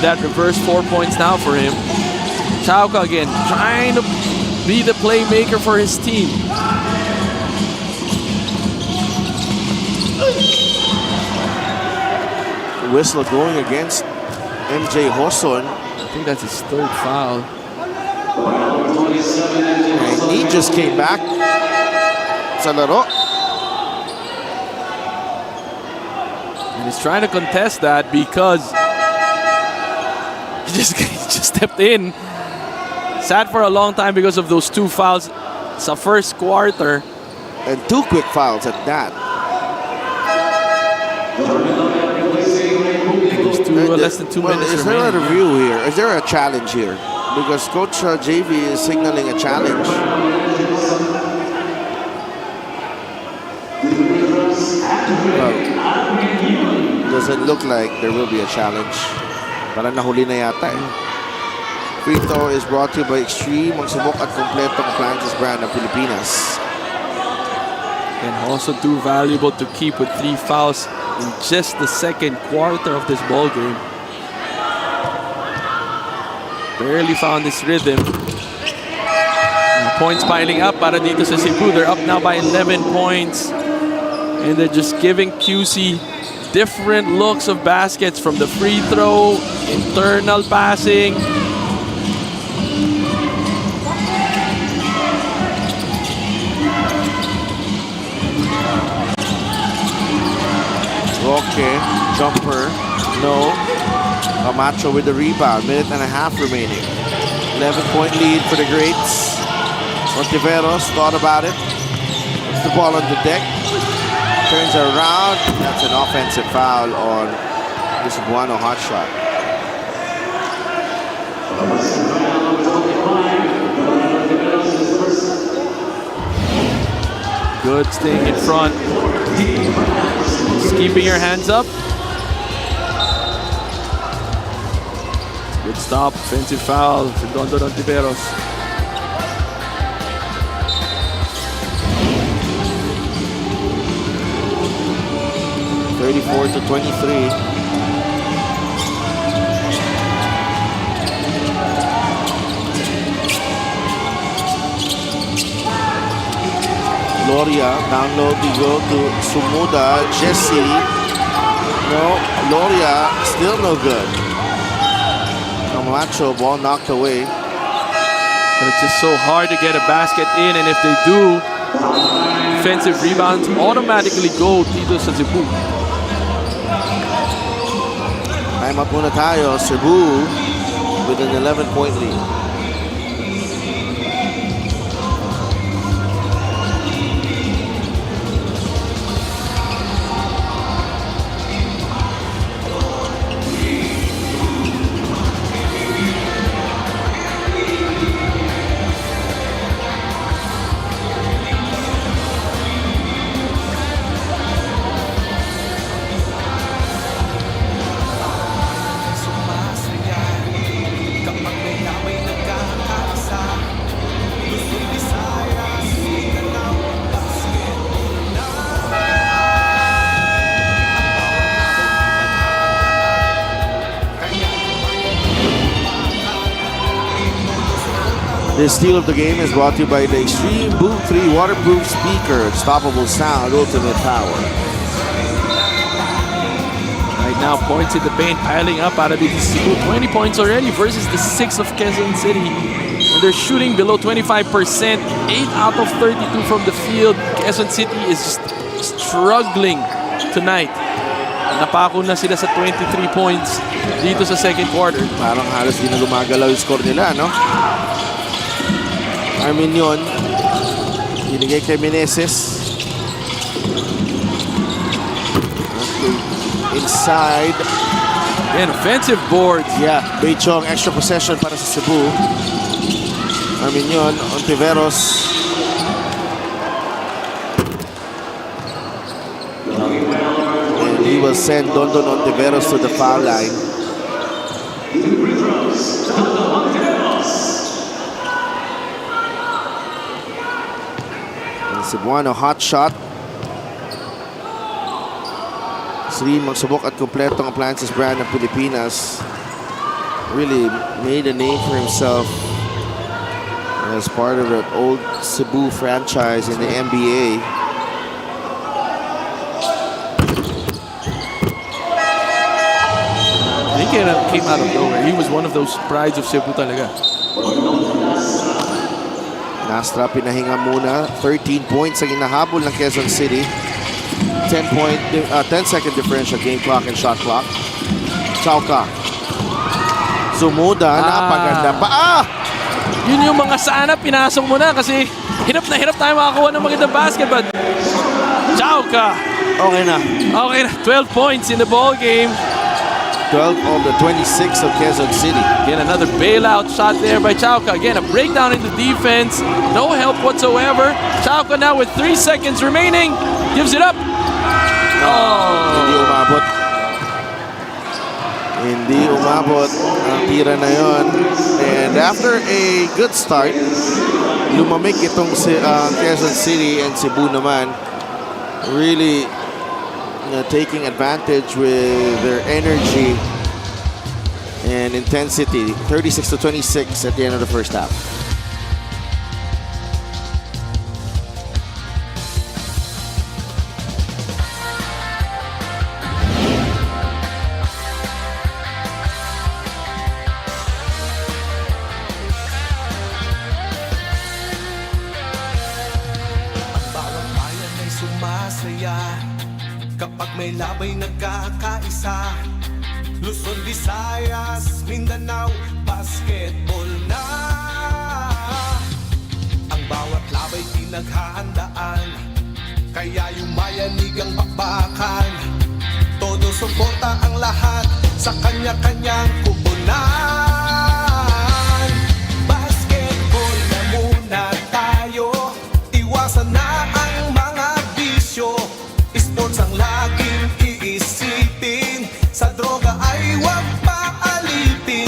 Speaker 2: That reverse 4 points now for him. Chauca again trying to be the playmaker for his team.
Speaker 1: Whistle going against MJ Hoson.
Speaker 2: I think that's his 3rd foul.
Speaker 1: And he just came back sa laro.
Speaker 2: And he's trying to contest that because he just stepped in. Sat for a long time because of those 2 fouls. It's a first quarter.
Speaker 1: And 2 quick fouls at that.
Speaker 2: Less than 2 minutes
Speaker 1: is there a
Speaker 2: remaining.
Speaker 1: review here? Is there a challenge here? Because Coach JV is signaling a challenge. Well, doesn't look like there will be a challenge. Parang nahuli na yata eh. Free throw is brought to you by Extreme, ang subok at kompletong appliances brand ng Pilipinas.
Speaker 2: And also too valuable to keep with 3 fouls in just the 2nd quarter of this ball game. Barely found his rhythm. And points piling up para dito sa Cebu. They're up now by 11 points. And they're just giving QC different looks of baskets from the free throw, internal passing.
Speaker 1: Roque, jumper, no. Camacho with the rebound, minute and a half remaining. 11-point lead for the Greats. Ontiveros thought about it. Puts the ball on the deck. Turns around. That's an offensive foul on this Cebuano hot shot.
Speaker 2: Good staying in front. Just keeping your hands up. Good stop. Offensive foul for Dondon Ontiveros.
Speaker 1: (34-23). Loria, down low to go to Sumuda, Jesse. No, Loria, still no good. Camacho, ball knocked away.
Speaker 2: But it's just so hard to get a basket in, and if they do, defensive rebounds automatically go dito sa Cebu.
Speaker 1: Time up muna tayo. Cebu with an 11-point lead. This steal of the game is brought to you by the Extreme Boom 3 waterproof speaker. Unstoppable sound, ultimate power.
Speaker 2: Right now, points in the paint piling up out of the Cebu. 20 points already versus the 6 of Quezon City. And they're shooting below 25%. 8 out of 32 from the field. Quezon City is just struggling tonight. Napako na sila sa 23 points dito sa second quarter.
Speaker 1: Parang halos di na gumagalaw yung score nila, no? Arminion, binigay kay Meneses. Okay. Inside.
Speaker 2: And offensive boards.
Speaker 1: Yeah, Beichong, extra possession para sa Cebu. Arminion, Ontiveros. And he will send Dondon Ontiveros to the foul line. Cebuano hot shot. Sri magsubok at kompletong appliances brand ng Pilipinas. Really made a name for himself as part of the old Cebu franchise in the NBA.
Speaker 2: He came out of nowhere. He was one of those prides of Cebu talaga.
Speaker 1: Nastra pinahinga muna. 13 points ang inahabol ng Quezon City. 10-second differential game clock and shot clock. Chauka. Sumuda. Napaganda pa.
Speaker 2: Yun yung mga sana pinasok mo na kasi hirap tayo makakuha ng magandang basket. But Chauka.
Speaker 1: Okay na.
Speaker 2: Okay na. 12 points in the ball game.
Speaker 1: 12 of the 26 of Quezon City.
Speaker 2: Again, another bailout shot there by Chauka. Again, a breakdown in the defense. No help whatsoever. Chauka now with 3 seconds remaining. Gives it up.
Speaker 1: Hindi umabot. Hindi umabot ang tira na yon. And after a good start, lumamig itong Quezon City and Cebu naman. Really taking advantage with their energy and intensity. 36-26 at the end of the first half.
Speaker 7: Ang bawat bayan ay sumasaya kapag may labay nagkakaisa. Luzon, Visayas, Mindanao, basketball na. Ang bawat labay pinaghahandaan, kaya yumayanig ang bakbakan. Todo suporta ang lahat sa kanya-kanyang kubunan. Basketball na muna tayo, iwasan na ang mga bisyo. Sports ang laging iisipin, sa droga ay huwag paalitin.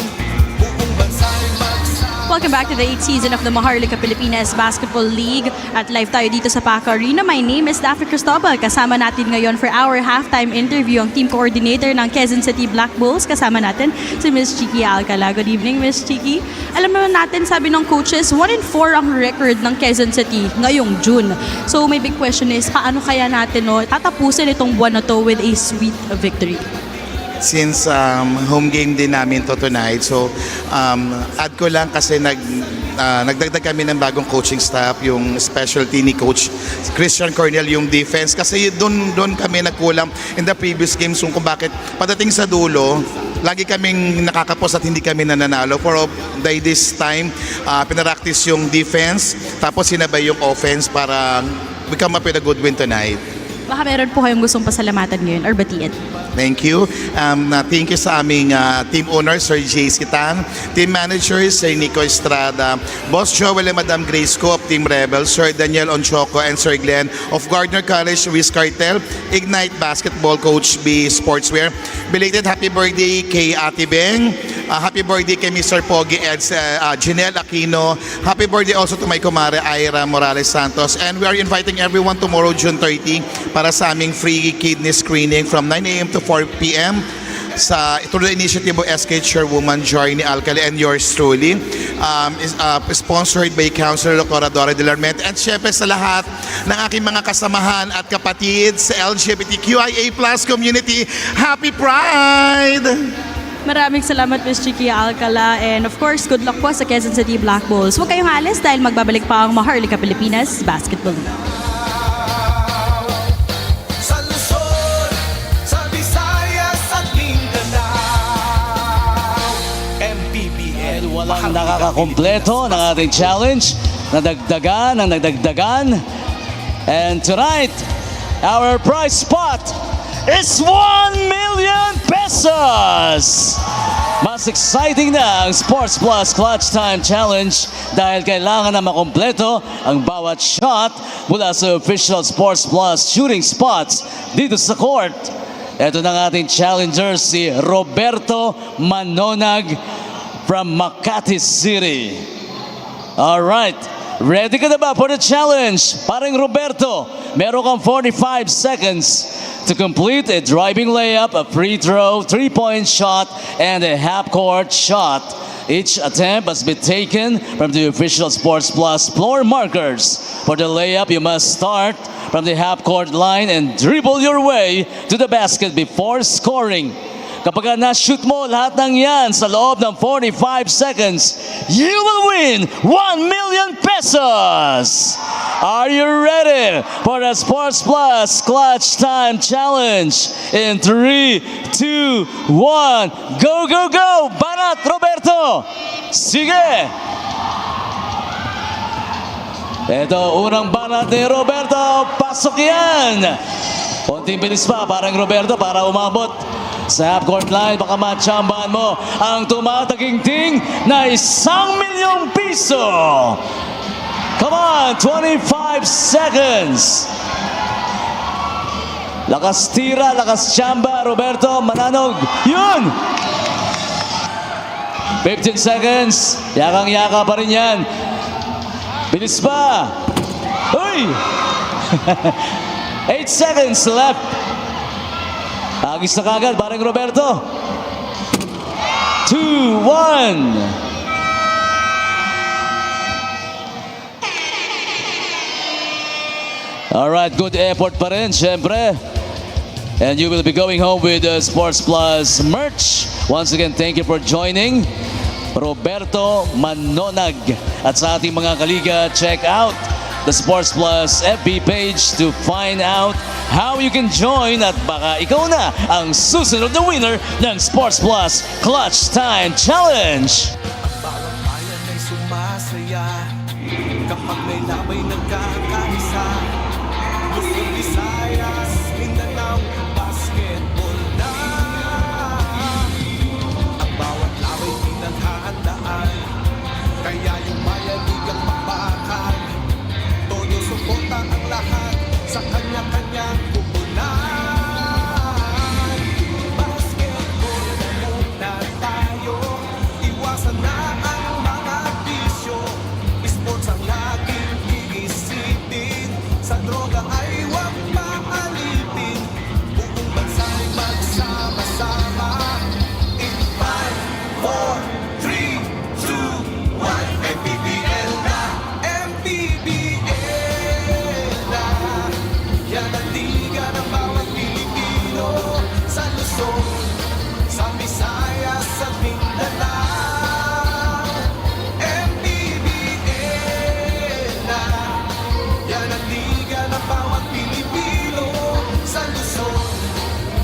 Speaker 7: Buong bansa'y magsama.
Speaker 3: Welcome back to the 8th season of the Maharlika Pilipinas Basketball League. At live tayo dito sa PACQUIAO Arena. My name is Daphne Cristobal. Kasama natin ngayon for our halftime interview ang team coordinator ng Quezon City Black Bulls. Kasama natin si Miss Chiqui Alcala. Good evening, Miss Chiqui. Alam naman natin, sabi ng coaches, 1-4 ang record ng Quezon City ngayong June. So may big question is, paano kaya natin tatapusin itong buwan na to with a sweet victory?
Speaker 8: Since home game din namin to tonight, so add ko lang kasi nagdagdag kami ng bagong coaching staff, yung specialty ni Coach Christian Cornel, yung defense. Kasi doon kami nagkulang in the previous games kung bakit padating sa dulo, lagi kaming nakakapos at hindi kami nananalo. For this time, pinapractice yung defense, tapos sinabay yung offense para we come up with a good win tonight.
Speaker 3: Baka meron po kayong gustong pasalamatan ngayon or batiin?
Speaker 8: Thank you. Thank you sa aming team owner, Sir Jace Kitan, team managers, Sir Nico Estrada, Boss Joel and Madam Grace Co of Team Rebel, Sir Daniel Onchoco and Sir Glenn of Gardner College, Wiz Cartel, Ignite Basketball Coach B Sportswear. Belated happy birthday kay Ate Beng. Happy birthday kay Mr. Pogi Eds, Janelle Aquino. Happy birthday also to my kumare Ira Morales Santos. And we are inviting everyone tomorrow, June 30, para sa aming free kidney screening from 9 a.m. to 4 p.m. through the initiative of SK Chairwoman Joy Alcali and yours truly. Sponsored by Councilor Coradora de Larmente. And syempre sa lahat ng aking mga kasamahan at kapatid sa LGBTQIA+ community, Happy Pride!
Speaker 3: Maraming salamat, Miss Chiqui Alcala. And of course, good luck po sa Quezon City Black Bulls. Huwag kayong alis dahil magbabalik pa ang Maharlika Pilipinas Basketball League.
Speaker 7: Sa Luzon, sa Visayas at Mindanao, MPBL.
Speaker 4: Walang nakakakompleto ng ating challenge. Nagdagdagan. And tonight, our prize pot is 1 million pesos! Mas exciting na ang Sports Plus Clutch Time Challenge dahil kailangan na makompleto ang bawat shot mula sa official Sports Plus shooting spots dito sa court. Ito na ang ating challenger, si Roberto Manonag from Makati City. Alright, ready ka na ba for the challenge? Parang Roberto, meron kang 45 seconds to complete a driving layup, a free throw, 3-point shot, and a half-court shot. Each attempt must be taken from the official Sports Plus floor markers. For the layup, you must start from the half-court line and dribble your way to the basket before scoring. Kapag na-shoot mo lahat ng yan sa loob ng 45 seconds, you will win 1 million pesos! Are you ready for the Sports Plus Clutch Time Challenge? In 3, 2, 1, go, go, go! Banat, Roberto! Sige! Ito, unang banat ni Roberto. Pasok yan! Konting bilis pa, parang Roberto, para umabot sa half-court line. Baka matsambahan mo ang tumataginting na 1 milyong piso. Come on, 25 seconds. Lakas tira, lakas tsamba, Roberto Mananog. Yun! 15 seconds. Yakang-yaka pa rin yan. Bilis pa. Uy! 8 seconds left. Agis na kagad, parang Roberto. 2, 1. Alright, good effort pa rin, syempre. And you will be going home with the Sports Plus merch. Once again, thank you for joining. Roberto Manonag. At sa ating mga kaliga, check out the Sports Plus FB page to find out how you can join at baka ikaw na ang susunod na winner ng Sports Plus Clutch Time Challenge.
Speaker 7: Bawat bayan ay sumasaya kapag may labay nagkakaisa. Luzon, Visayas, Mindanao, basketball na. Ang bawat labay pinaghahandaan, kaya yung bayanigang magbakal. Todo suporta ang lahat sa kanya-kanyang kupunan. Basketball na muna tayo, iwasan na ang mga bisyo. Sports ang laging iisipin, sa droga ay huwag maalipin. Buong bansa'y magsama-sama. In 5, 4, 3, 2, 1, MPBL na, MPBL na. Yan ang liga ng bawat Pilipino, sa Luzon, sa Visayas, sa Mindanao. MPBL na, yan ang liga ng bawat Pilipino, sa Luzon,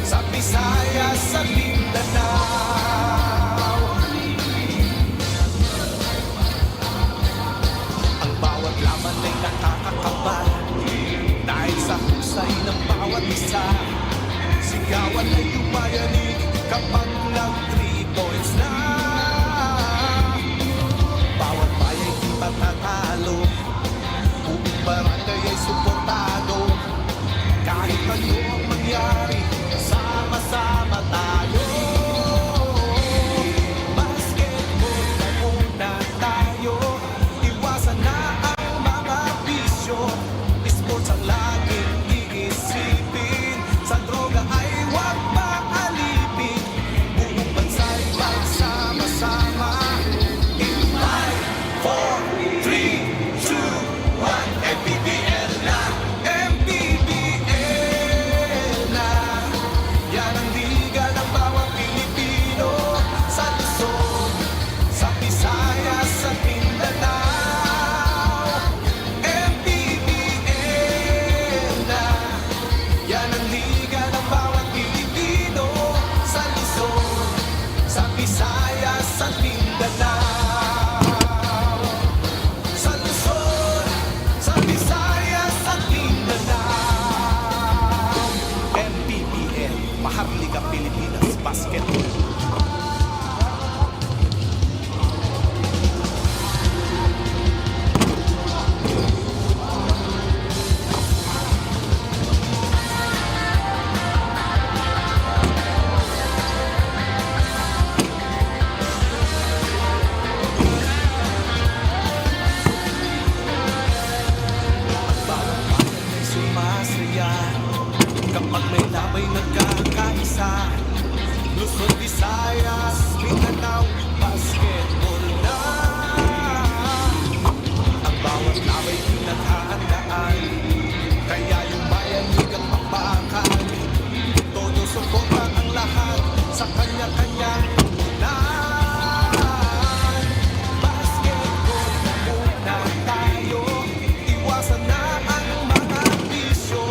Speaker 7: sa Visayas, sa Mindanao. Ang bawat laban ay nakakakabal dahil sa husay ng bawat isa. Sigawan ay umayanig kapag nag-3 points na. Bawat bayan di matatalo, buong barangay ay suportado. Kahit ano ang mangyari, sama-sama tayo. Basketball na muna tayo, iwasan na ang mga bisyo. Sports ang laging iisipin, sa droga ay huwag maalipin. Buong bansa'y magsama-sama. In 5, 4, 3, 2, 1, MPBL na, MPBL na. Yan ang liga ng bawat Pilipino, sa Luzon, sa Visayas, sa Mindanao. MPBL na, yan ang liga ng bawat Pilipino, sa Luzon, sa Visayas, sa Mindanao. Sa Luzon, sa Visayas, sa Mindanao. MPBL, Maharlika Pilipinas Basketball. Bawat bayan ay sumasaya kapag may labay nagkakaisa. Luzon, Visayas, Mindanao, basketball na. Ang bawat labay pinaghahandaan, kaya yung bayanigang magbakal. Todo suporta ang lahat sa kanya-kanyang kupunan. Basketball na muna tayo, iwasan na ang mga bisyo.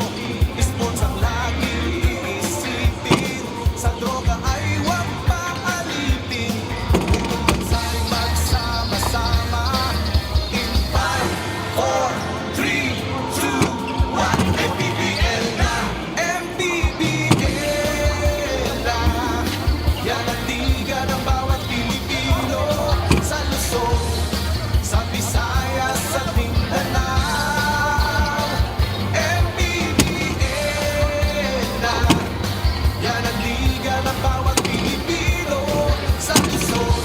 Speaker 7: Sports ang laging iisipin, sa droga ay huwag maalipin. Buong bansa'y magsama-sama. In 5, 4, 3, 2, 1, MPBL na, MPBL na. Yan ang liga ng bawat Pilipino, sa Luzon, sa Visayas, sa Mindanao. MPBL na, yan ang liga ng bawat Pilipino, sa Luzon,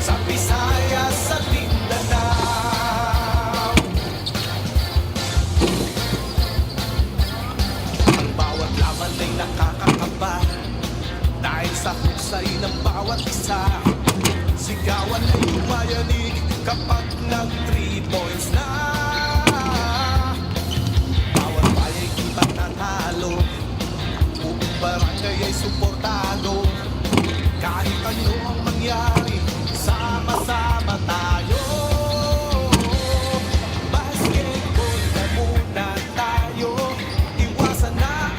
Speaker 7: sa Visayas, sa Mindanao. Ang bawat laban ay nakakakaba dahil sa husay ng bawat isa. Sigawan ay umayanig kapag nag-3 points na. Bawat bayan di matatalo, buong barangay ay suportado. Kahit ano ang mangyari, sama-sama tayo. Basketball na muna tayo, iwasan na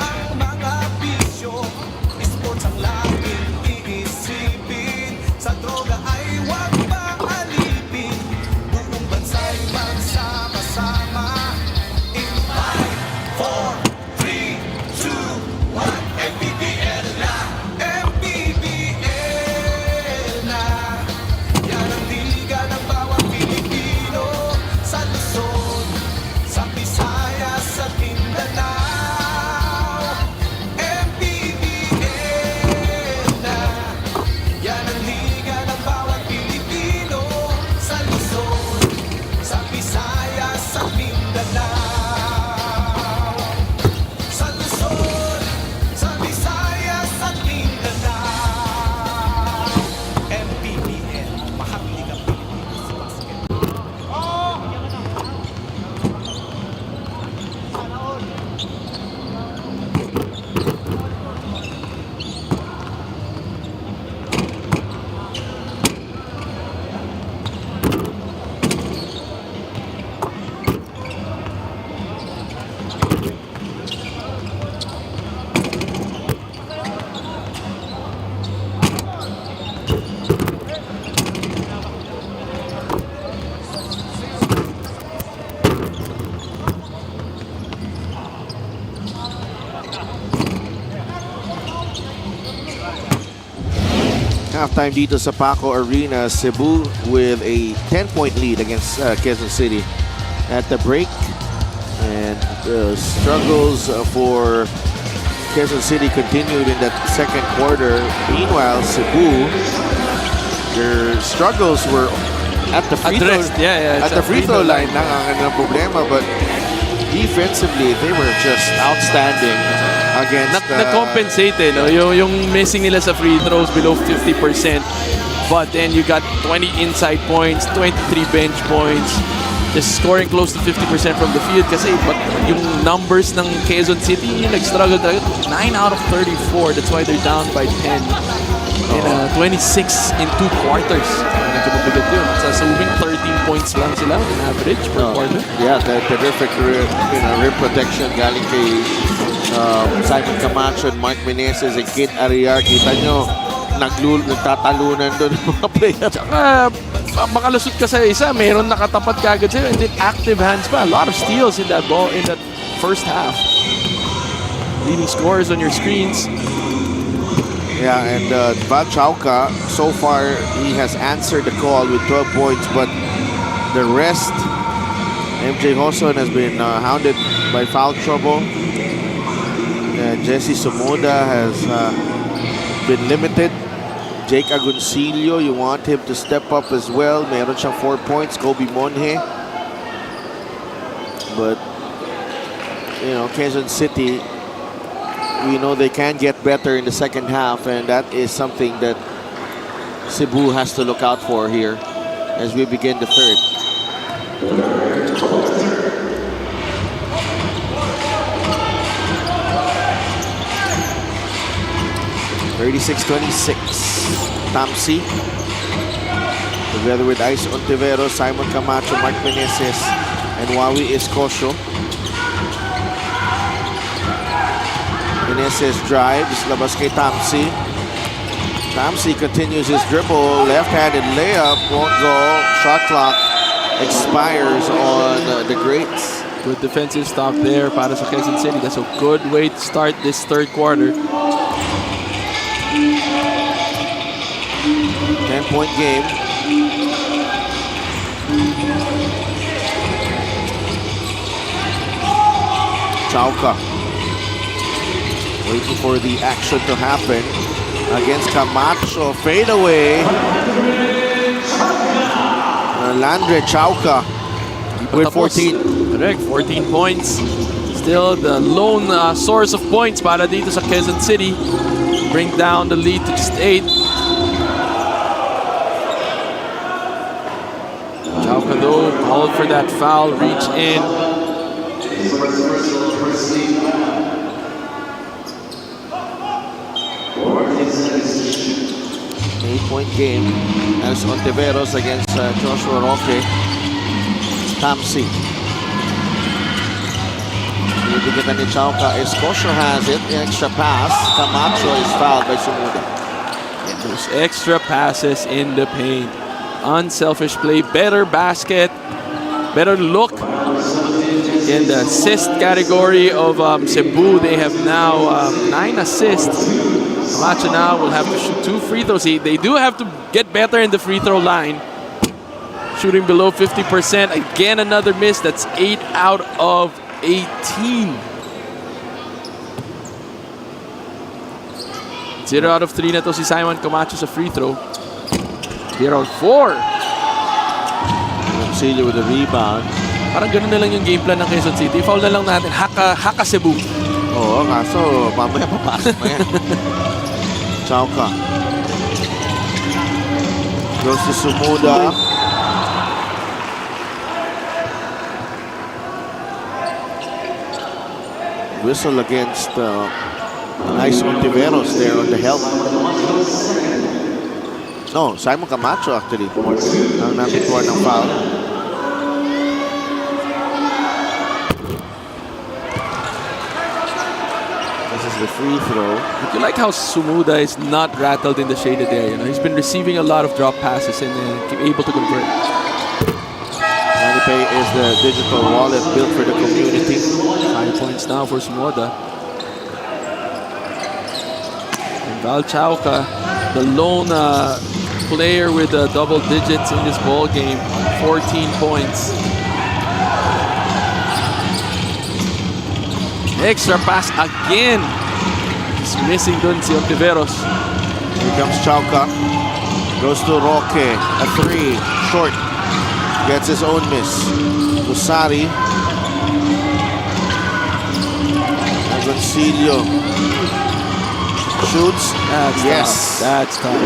Speaker 1: Halftime dito sa Paco Arena, Cebu with a 10-point lead against Quezon City at the break. And the struggles for Quezon City continued in that second quarter. Meanwhile, Cebu, their struggles were at the free throw,
Speaker 2: Addressed,
Speaker 1: at the free throw line lang ang kanilang problema, but defensively they were just outstanding against
Speaker 2: Nag-compensate no? Yung missing nila sa free throws below 50%. But then you got 20 inside points, 23 bench points. Just scoring close to 50% from the field kasi but yung numbers ng Quezon City yung nag-struggle talaga. 9 out of 34. That's why they're down by 10. In 26 in 2 quarters. Medyo mabigat yun. Sa assuming 13 points lang sila on average per quarter.
Speaker 1: Yeah, the terrific rim protection galing kay Simon Camacho and Mark Meneses and Kid Ariar. Kita nyo, nagtatalunan doon ng mga players.
Speaker 2: Makalusot ka sa isa, meron nakatapat kagad sa'yo and then active hands pa. A lot of steals in that ball in that first half. Leading scores on your screens.
Speaker 1: Yeah, and Val Chauca, so far, he has answered the call with 12 points, but the rest, MJ Hoson has been hounded by foul trouble. Jesse Somoda has been limited. Jake Agoncillo, you want him to step up as well. Meron siyang 4 points. Kobe Monje. But, Quezon City, we know they can get better in the second half, and that is something that Cebu has to look out for here as we begin the third. 36-26. Tamsi together with Ice Ontiveros, Simon Camacho, Mark Meneses, and Wawi Escosio. Meneses drives, labas kay Tamsi. Tamsi continues his dribble, left-handed layup, won't go. Shot clock expires on the greats.
Speaker 2: Good defensive stop there para sa Quezon City. That's a good way to start this third quarter.
Speaker 1: 10-point game. Chauca waiting for the action to happen against Camacho. Fade away. Landre Chauca with 14.
Speaker 2: Correct, 14 points. Still the lone source of points para dito sa Quezon City. Bring down the lead to just 8. Chauca though called for that foul, reach in.
Speaker 1: 8-point game as Ontiveros against Joshua Roque. Tamsi. Binibigyan ni Chauca. Escosio has it. Extra pass. Camacho is fouled by Sumuda.
Speaker 2: Those extra passes in the paint. Unselfish play, better basket, better look. In the assist category of Cebu, they have now 9 assists. Camacho now will have to shoot 2 free throws. They do have to get better in the free throw line. Shooting below 50%. Again, another miss. That's 8 out of 18. 0 out of 3 na to si Simon Camacho sa free throw. 0 out of 4.
Speaker 1: Agoncillo with a rebound.
Speaker 2: Parang ganun na lang yung game plan ng Quezon City. Foul na lang natin. Haka Cebu.
Speaker 1: Oo, kaso mamaya papasok na yan. Chauca. Goes to Sumuda. Whistle against Ice Ontiveros there on the help. No, Simon Camacho actually. Ang napituan ng foul. This is the free throw.
Speaker 2: You like how Sumuda is not rattled in the shaded area. He's been receiving a lot of drop passes and able to convert.
Speaker 1: MoneyPay is the digital wallet built for the community.
Speaker 2: 5 points now for Sumuda. And Val Chauca The lone player with double digits in this ball game, 14 points. Extra pass again. He's missing dun si Ontiveros.
Speaker 1: Here comes Chauca. Goes to Roque. A 3. Short. Gets his own miss. Musari. Agoncillo. Shoots.
Speaker 2: That's
Speaker 1: yes.
Speaker 2: tough. That's tough.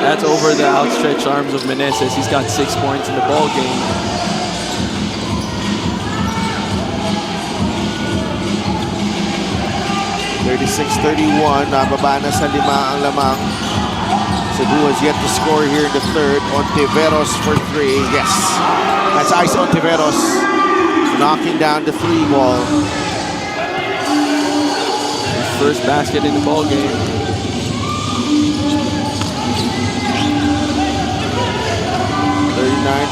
Speaker 2: That's over the outstretched arms of Meneses. He's got 6 points in the ball game.
Speaker 1: 36-31, nababa na sa 5 ang lamang. Cebu has yet to score here in the third. Ontiveros for 3. Yes, that's Ice Ontiveros knocking down the 3 ball.
Speaker 2: His first basket in the ball game.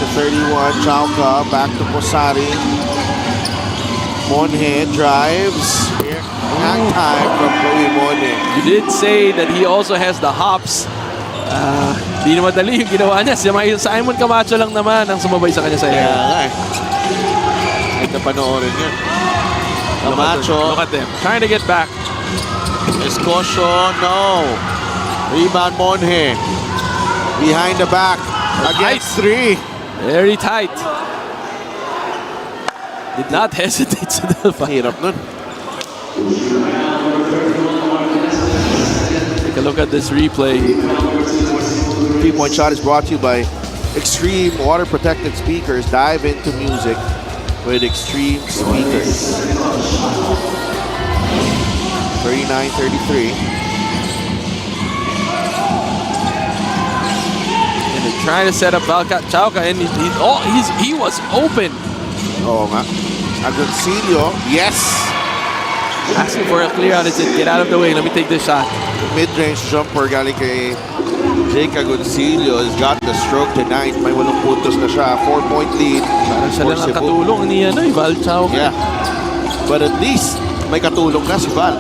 Speaker 1: To 31, Chauca back to Posari. Monhe drives. Hang time from Chloe Monhe.
Speaker 2: You did say that he also has the hops. Di na madali yung ginawa niya. Si Simon Camacho lang naman ang sumabay sa kanya sa
Speaker 1: Kaya
Speaker 2: air.
Speaker 1: nga eh. Ito panoorin yun. Camacho.
Speaker 2: Look at them. Trying to get back.
Speaker 1: Escosio, no. Rebound Monhe. Behind the back. Against 3.
Speaker 2: Very tight. Did not hesitate sa Delphi.
Speaker 1: Hirap nun.
Speaker 2: Take a look at this replay.
Speaker 1: 3-point shot is brought to you by Extreme Water Protected Speakers. Dive into music with Extreme Speakers. 39-33.
Speaker 2: Trying to set up Chauca, and he was open.
Speaker 1: Oo nga. Agoncillo, yes.
Speaker 2: Asking for a clear out. He said, get out of the way. Let me take this shot.
Speaker 1: Mid-range jumper galing kay Jake Agoncillo has got the stroke tonight. May 8 puntos na siya. 4-point lead.
Speaker 2: Parang siya
Speaker 1: for
Speaker 2: lang ang
Speaker 1: Cebu.
Speaker 2: katulong ni Val Chauca.
Speaker 1: Yeah. But at least may katulong na si Val.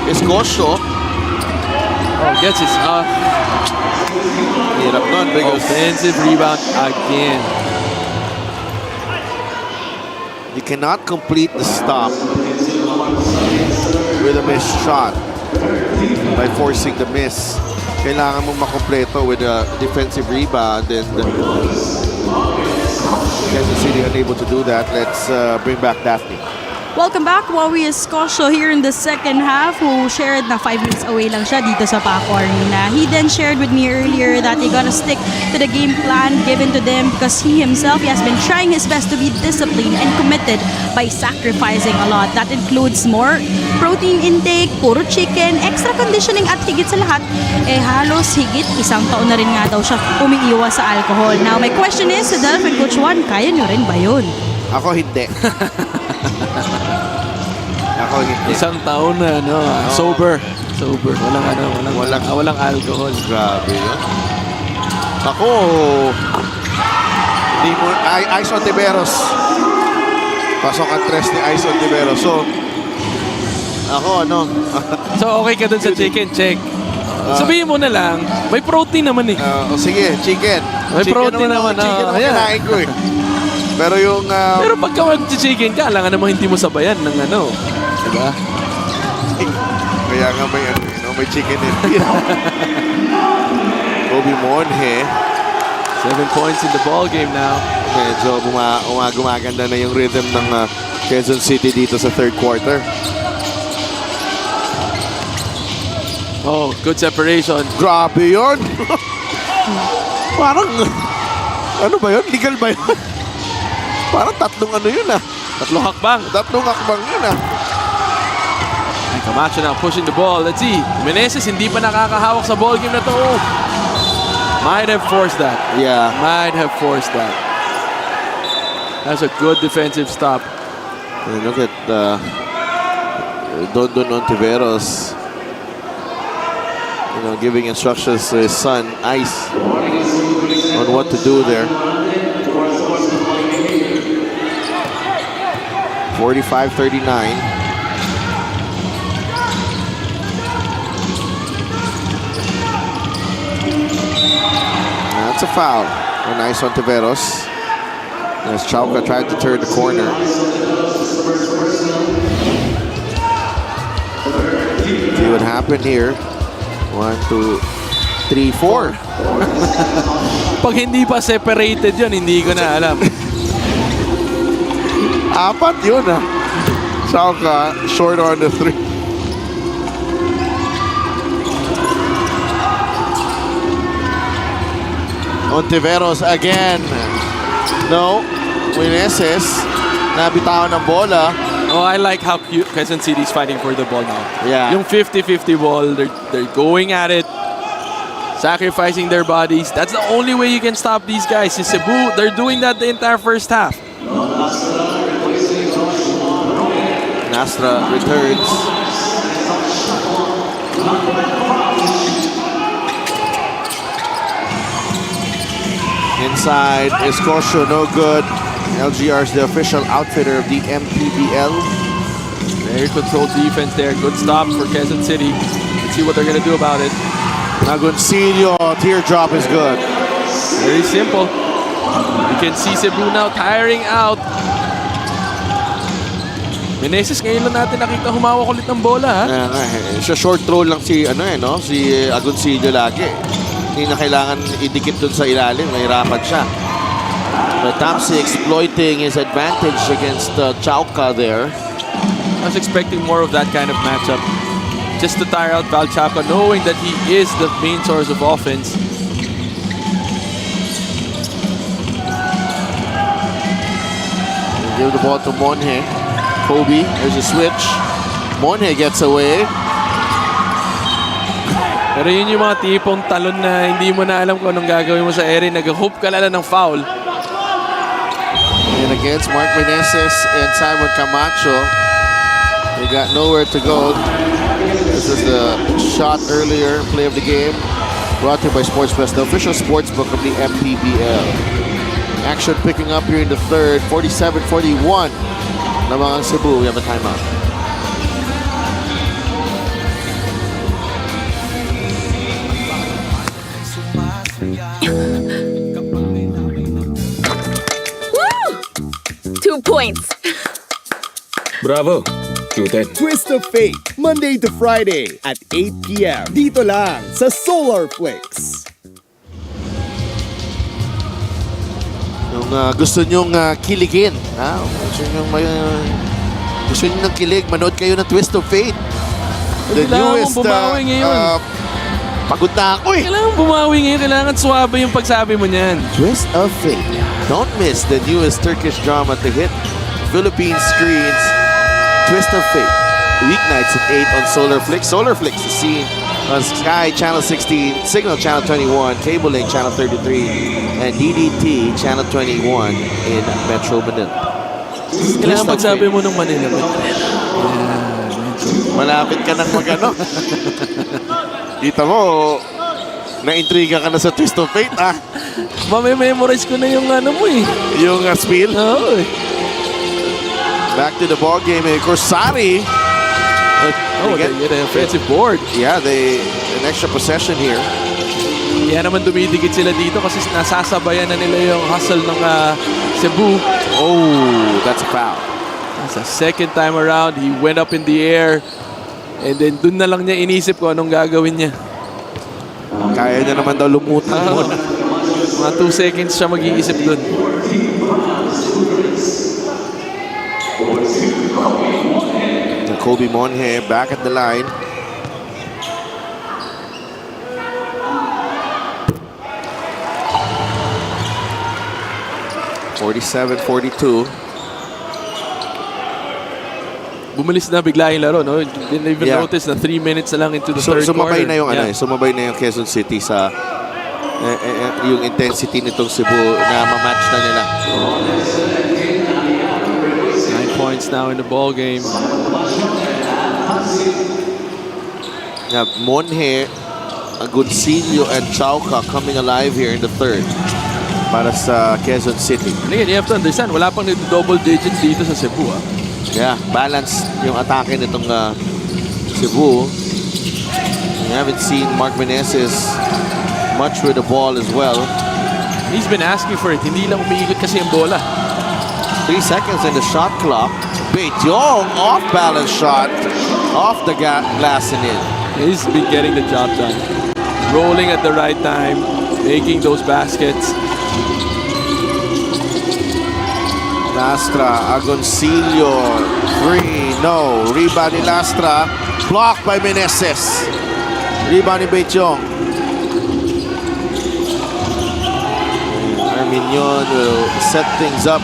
Speaker 1: Escosio.
Speaker 2: Oh, gets his
Speaker 1: Hirap nun because
Speaker 2: offensive rebound again.
Speaker 1: you cannot complete the stop with a missed shot by forcing the miss. Kailangan mong makompleto with a defensive rebound, and Quezon City unable to do that. Let's bring back Daphne.
Speaker 3: Welcome back, Wawi Escosio here in the second half, who shared na 5 minutes away lang siya dito sa PACQUIAO'S Arena. He then shared with me earlier that he gotta stick to the game plan given to them because he himself has been trying his best to be disciplined and committed by sacrificing a lot. That includes more protein intake, puro chicken, extra conditioning at higit sa lahat, halos higit 1 taon na rin nga daw siya umiiwas sa alcohol. Now, my question is, sa Delphi Coach Juan, kaya nyo rin ba yun?
Speaker 1: Ako hindi. Ako hindi.
Speaker 2: 1 taon na, sober. Sober. Walang alcohol.
Speaker 1: Grabe yun. Ako, hindi mo, Ice Ontiveros. Pasok ang tres ni Ice Ontiveros. So, ako
Speaker 2: So, okay ka dun sa chicken, check. Sabihin mo na lang, may protein naman eh.
Speaker 1: sige, chicken.
Speaker 2: May protein naman.
Speaker 1: Chicken ang kinain ko eh. Pero yung...
Speaker 2: Pero pagka mag-chicken ka, alangan namang hindi mo sabayan ng diba?
Speaker 1: Kaya nga may chicken in here. Kobe Monhe.
Speaker 2: 7 points in the ball game now.
Speaker 1: Medyo gumaganda na yung rhythm ng Quezon City dito sa third quarter.
Speaker 2: Oh, good separation.
Speaker 1: Grabe yun! Parang... Ano ba yun? Legal ba yun? Parang tatlong yun
Speaker 2: Tatlong hakbang.
Speaker 1: Tatlong hakbang yun
Speaker 2: And Camacho now pushing the ball. Let's see. Meneses hindi pa nakakahawak sa ball game na to. Might have forced that.
Speaker 1: Yeah.
Speaker 2: Might have forced that. That's a good defensive stop.
Speaker 1: And look at Don Ontiveros. Giving instructions to his son, Ice, on what to do there. 45-39. That's a foul. A nice on Tiveros. As Chauca tried to turn the corner. See what happened here. 1, 2, 3, 4.
Speaker 2: Pag hindi pa separated yun, hindi ko na alam.
Speaker 1: Apat yun ah. Chauca short on the 3. Ontiveros again. No. Meneses. Nabitawan ng bola.
Speaker 2: Oh, I like how Quezon City is fighting for the ball now.
Speaker 1: Yeah.
Speaker 2: Yung 50-50 ball, they're going at it, sacrificing their bodies. That's the only way you can stop these guys. In Cebu, they're doing that the entire first half.
Speaker 1: Nastra returns. Inside, Escocio, no good. LGR is the official outfitter of the MPBL.
Speaker 2: Very controlled defense there. Good stops for Quezon City. Let's see what they're going to do about it.
Speaker 1: Nagoncillo, teardrop is good.
Speaker 2: Very simple. You can see Cebu now tiring out. Meneses ngayon lang natin nakita humawak ulit ng bola.
Speaker 1: Siya short throw lang si Agoncillo lagi. Hindi na kailangan idikit dun sa ilalim. Mahirapan siya. But Tamsi exploiting his advantage against Chauca there.
Speaker 2: I was expecting more of that kind of matchup. Just to tire out Val Chauca, knowing that he is the main source of offense.
Speaker 1: Give the ball to Monhe. Kobe, there's a switch. Monhe gets away.
Speaker 2: Pero yun yung mga tipong talon na hindi mo na alam kung anong gagawin mo sa area. Nag-hope ka lang ng foul.
Speaker 1: And against Mark Meneses and Simon Camacho, they got nowhere to go. This is the shot earlier, play of the game, brought to you by Sports Best, the official sports book of the MPBL. Action picking up here in the third, 47-41. Namangang Cebu, we have a timeout.
Speaker 9: Woo! 2 points.
Speaker 10: Bravo! 210.
Speaker 11: Twist of Fate, Monday to Friday at 8 p.m. Dito lang sa Solarflix.
Speaker 1: Yung gusto nyong kiligin, gusto nyo ng kilig, manood kayo ng Twist of Fate. The
Speaker 2: Kailangan
Speaker 1: newest,
Speaker 2: mong bumawi ngayon.
Speaker 1: pagod na ako eh.
Speaker 2: Kailangan bumawi ngayon. Kailangan suwabe yung pagsabi mo niyan.
Speaker 1: Twist of Fate. Don't miss the newest Turkish drama to hit Philippine screens. Twist of Fate. Weeknights at 8 on Solarflix. Solarflix is seen on Sky Channel 16, Signal Channel 21, Cable Link Channel 33, and DDT Channel 21 in Metro Manila.
Speaker 2: Kailangan pagsabi mo ng Manila.
Speaker 1: Malapit ka nang magano. Kita mo, na-intriga ka na sa Twist of Fate, ah.
Speaker 2: Mamememorize ko na yung ano mo eh.
Speaker 1: Yung spiel.
Speaker 2: Oo eh.
Speaker 1: Back to the ball game. Of course, Sari.
Speaker 2: They get an offensive board.
Speaker 1: Yeah, an extra possession here.
Speaker 2: Kaya naman dumidikit sila dito kasi nasasabayan na nila yung hustle ng Cebu.
Speaker 1: Oh, that's a foul.
Speaker 2: That's a second time around. He went up in the air. And then dun na lang niya inisip ko anong gagawin niya.
Speaker 1: Kaya niya naman daw lumutan muna.
Speaker 2: Mga 2 seconds siya mag-iisip dun.
Speaker 1: Kobe Monhe back at the line. (47-42).
Speaker 2: Bumalis na bigla yung laro, no? Didn't even notice na 3 minutes na lang into the third
Speaker 1: sumabay
Speaker 2: quarter.
Speaker 1: na yung sumabay na yung Quezon City sa yung intensity nitong Cebu na ma-match na nila.
Speaker 2: 9 points now in the ball game.
Speaker 1: Yeah, Monhe, Agoncillo, and Chauca coming alive here in the third para sa Quezon City.
Speaker 2: And again, you have to understand, wala pang double digits dito sa Cebu.
Speaker 1: Yeah, balance yung atake nitong Cebu. We haven't seen Mark Meneses much with the ball as well.
Speaker 2: He's been asking for it. Hindi lang umiikot kasi yung bola.
Speaker 1: 3 seconds in the shot clock. Baetiong, off-balance shot. Off the glass and in.
Speaker 2: He's been getting the job done. Rolling at the right time. Making those baskets.
Speaker 1: Lastra, Agoncillo, 3, no. Rebound ni Lastra. Blocked by Meneses. Rebound ni Baetiong. Arminion will set things up.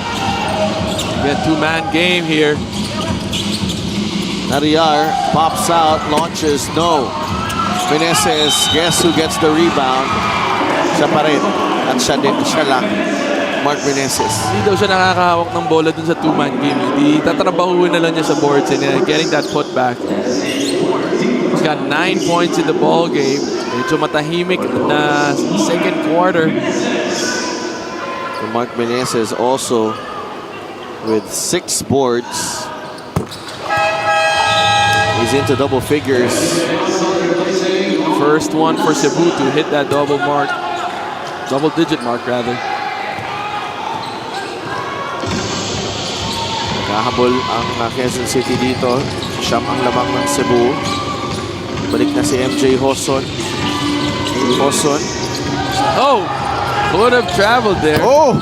Speaker 2: Again, two-man game here.
Speaker 1: Nariar pops out, launches, no. Meneses, guess who gets the rebound? Siya pa rin. At siya lang. Mark Meneses.
Speaker 2: Hindi daw siya nakakahawak ng bola dun sa two-man game. Hindi tatrabahuin na lang niya sa boards and getting that putback. He's got 9 points in the ball game. Medyo matahimik na second quarter.
Speaker 1: So Mark Meneses also with 6 boards. He's into double figures.
Speaker 2: First one for Cebu to hit that double-digit mark rather.
Speaker 1: Nakahabol ang Quezon City dito. Siyam ang lamang ng Cebu. Balik na si MJ Hoson.
Speaker 2: Oh! Could have traveled there.
Speaker 1: Oh!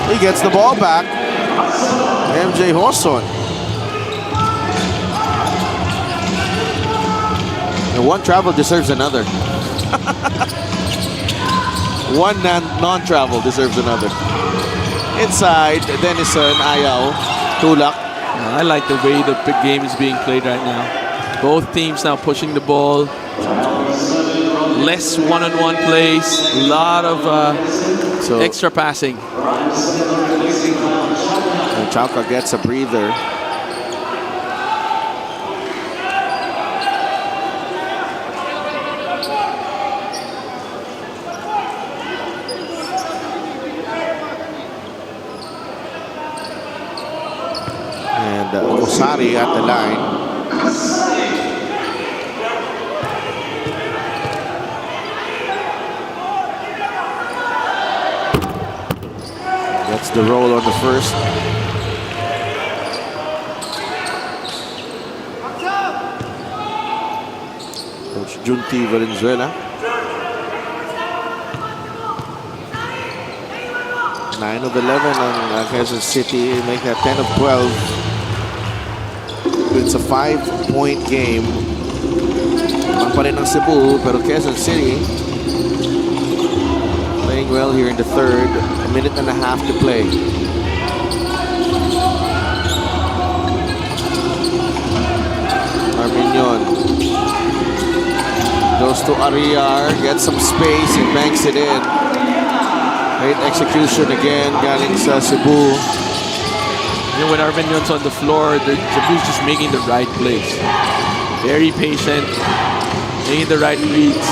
Speaker 1: He gets the ball back. MJ Hoson. And one travel deserves another. One non-travel deserves another. Inside, Denison, Ayaw, Tulak.
Speaker 2: I like the way the big game is being played right now. Both teams now pushing the ball. Less one-on-one plays. A lot of extra passing.
Speaker 1: And Chauca gets a breather. And Osari at the line. Gets the roll on the first. Coach Junti Valenzuela. 9 of 11 on Quezon City, make that 10 of 12. It's a 5-point game. Lamang pa rin ang Cebu, pero Quezon City playing well here in the third. A minute and a half to play. Arminion goes to Ariar, gets some space and banks it in. Great execution again, galing sa Cebu.
Speaker 2: You know, when Arminion's on the floor, Cebu's just making the right plays. Very patient, making the right reads.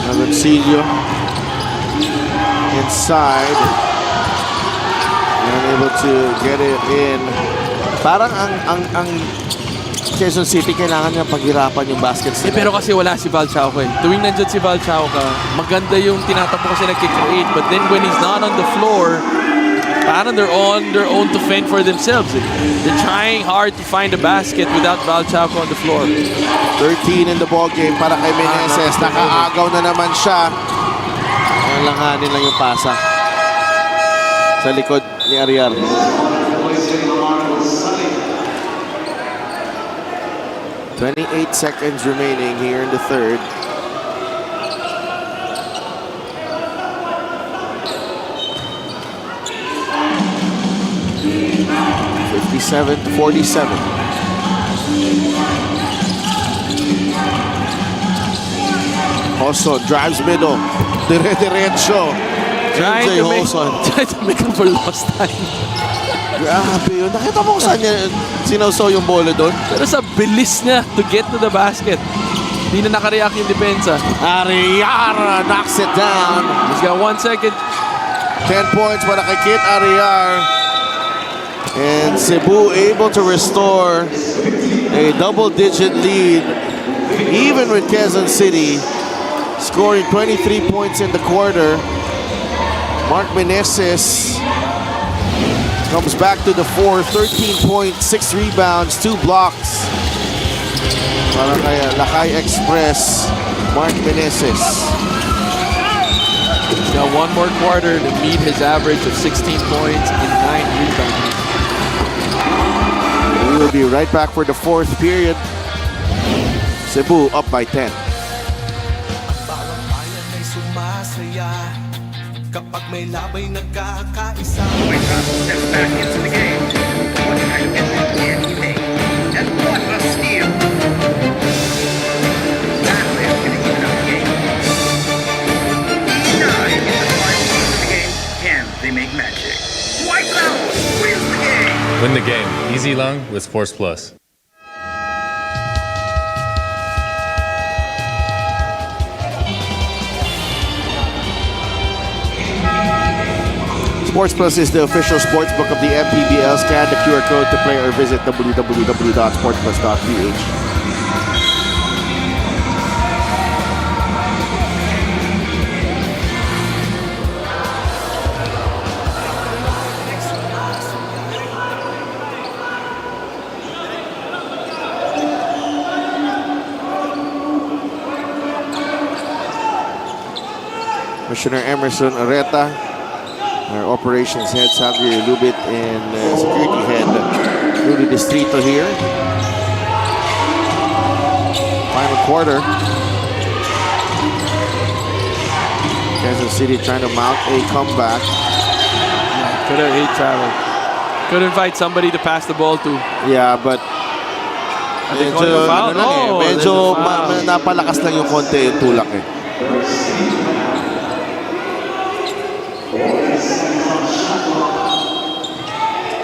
Speaker 1: Agoncillo inside and able to get it in. Parang ang Quezon City kailangan niya paghirapan yung baskets.
Speaker 2: Pero kasi wala si Val Chauca eh. Tuwing nandyan si Val Chauca, maganda yung tinatampo kasi nagkikreate. But then when he's not on the floor, parang they're on their own to fend for themselves. They're trying hard to find a basket without Val Chauca on the floor.
Speaker 1: 13 in the ball game para kay Meneses. Nakaagaw na naman siya. Langanin lang yung pasa sa likod ni Ariar. "28 seconds remaining here in the third. "57-47. Hoson drives middle. Dire-diretso.
Speaker 2: Trying to make up for lost time.
Speaker 1: Grabe yun. Nakita mo kung saan niya sinawsaw yung bola doon?
Speaker 2: Pero sa bilis niya to get to the basket, hindi na nakareact yung depensa.
Speaker 1: Ariar knocks it down.
Speaker 2: He's got 1 second.
Speaker 1: 10 points para kay Kit Ariar. And Cebu able to restore a double-digit lead. Even with Quezon City scoring 23 points in the quarter. Mark Meneses comes back to the fore, 13 points, 6 rebounds, 2 blocks. Para kay Lakay Express, Mark Meneses.
Speaker 2: He's got one more quarter to meet his average of 16 points and 9 rebounds.
Speaker 1: We will be right back for the 4th period. Cebu up by 10.
Speaker 7: Bawat bayan ay sumasaya kapag may labay nagkakaisa.
Speaker 5: Quezon steps back into the game. What kind of effort can he make? And what a steal! That player's gonna even up the game. E9 in the final piece of the game. Can they make magic? Quezon wins the game!
Speaker 6: Win the game. Easy long with Sports Plus.
Speaker 1: Sports Plus is the official sports book of the MPBL. Scan the QR code to play or visit www.sportsplus.ph. Commissioner Emerson Areta, our operations head Xavier Lubit, and security head Rudy Distrito here. Final quarter. Quezon City trying to mount a comeback.
Speaker 2: Could have travel. Could invite somebody to pass the ball to.
Speaker 1: Yeah, but medyo,
Speaker 2: foul?
Speaker 1: medyo napalakas lang yung konti yung tulak eh.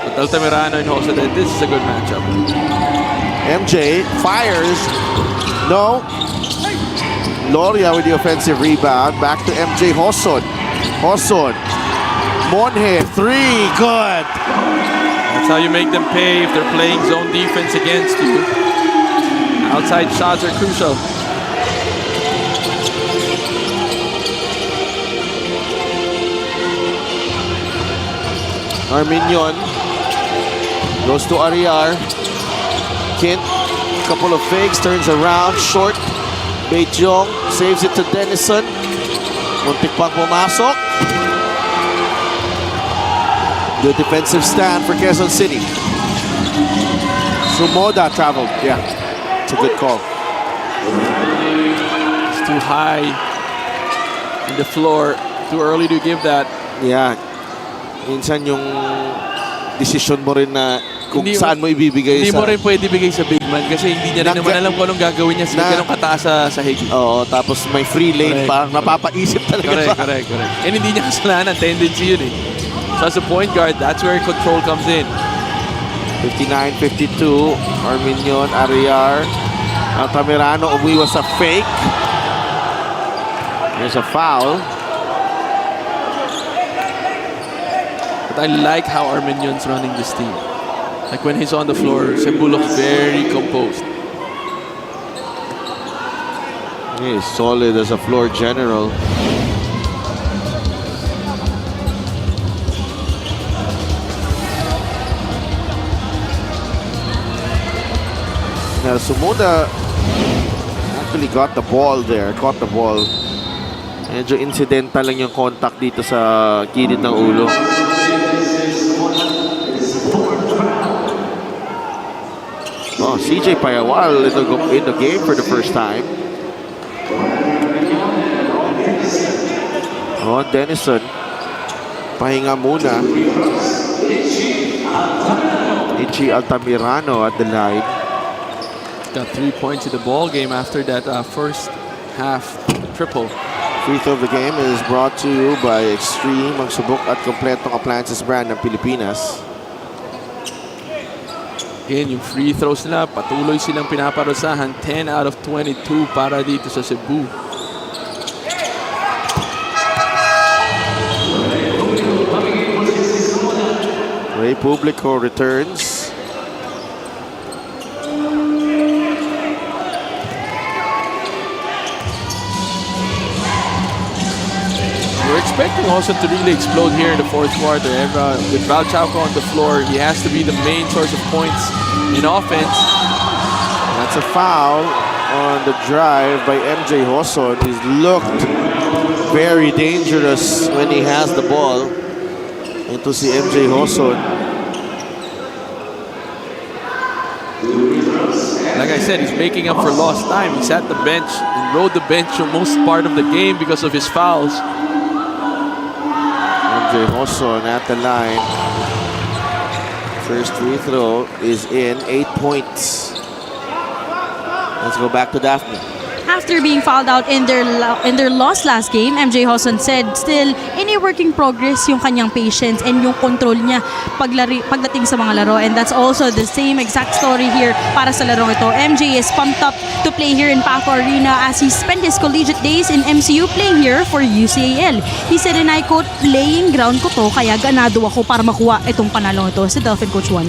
Speaker 2: But Altamirano and Jose, this is a good matchup.
Speaker 1: MJ fires. No. Loria with the offensive rebound. Back to MJ Hoson. Hoson. Monje, 3. Good.
Speaker 2: That's how you make them pay if they're playing zone defense against you. Outside shots are crucial.
Speaker 1: Arminion goes to Ariar. Kint, couple of fakes, turns around, short. Beijong saves it to Denison. Muntik pang pumasok. Good defensive stand for Quezon City. Sumoda traveled. Yeah, it's a good call.
Speaker 2: It's too high in the floor. Too early to give that.
Speaker 1: Yeah. Minsan yung decision mo rin na kung
Speaker 2: Hindi
Speaker 1: saan mo ibibigay
Speaker 2: Hindi
Speaker 1: sa...
Speaker 2: mo rin pwede bigay sa big man kasi hindi niya rin naman alam kung anong gagawin niya sa ganong kataas sa higi.
Speaker 1: Oo, tapos may free lane pa. Napapaisip talaga
Speaker 2: Correct. And hindi niya kasalanan. Tendency yun eh. So as a point guard, that's where control comes in.
Speaker 1: 59-52. Arminion, Ariar. Altamirano umiwas sa fake. There's a foul.
Speaker 2: But I like how Arminion's running this team. Like when he's on the floor, Cebu looks very composed.
Speaker 1: He is solid as a floor general. Now Sumoda actually got the ball there, caught the ball. Medyo incidental lang yung contact dito sa gilid ng ulo. Oh, CJ Payawal in the game for the first time. Oh, Denison. Pahinga muna. Ichi Altamirano at the line.
Speaker 2: Got 3 points in the ball game after that first half triple.
Speaker 1: Free throw of the game is brought to you by Extreme, ang subok at kompletong appliances brand ng Pilipinas.
Speaker 2: Again, yung free throws nila, patuloy silang pinaparusahan. 10 out of 22 para dito sa Cebu.
Speaker 1: Ray Publico returns.
Speaker 2: expecting also to really explode here in the fourth quarter. And, with Val Chauco on the floor, he has to be the main source of points in offense.
Speaker 1: That's a foul on the drive by MJ Hoson. He's looked very dangerous when he has the ball. And to see MJ Hoson.
Speaker 2: Like I said, he's making up for lost time. He's at the bench and rode the bench for most part of the game because of his fouls.
Speaker 1: MJ Hoson at the line. First free throw is in, 8 points. Let's go back to Daphne.
Speaker 3: After being fouled out in their loss last game, MJ Hoson said still in a working progress yung kanyang patience and yung control niya pagdating sa mga laro. And that's also the same exact story here para sa larong ito. MJ is pumped up to play here in PACQUIAO Arena as he spent his collegiate days in MCU playing here for UCAL. He said, and I quote, "Playing ground ko to, kaya ganado ako para makuha itong panalong ito." Si Delphin Coach Juan.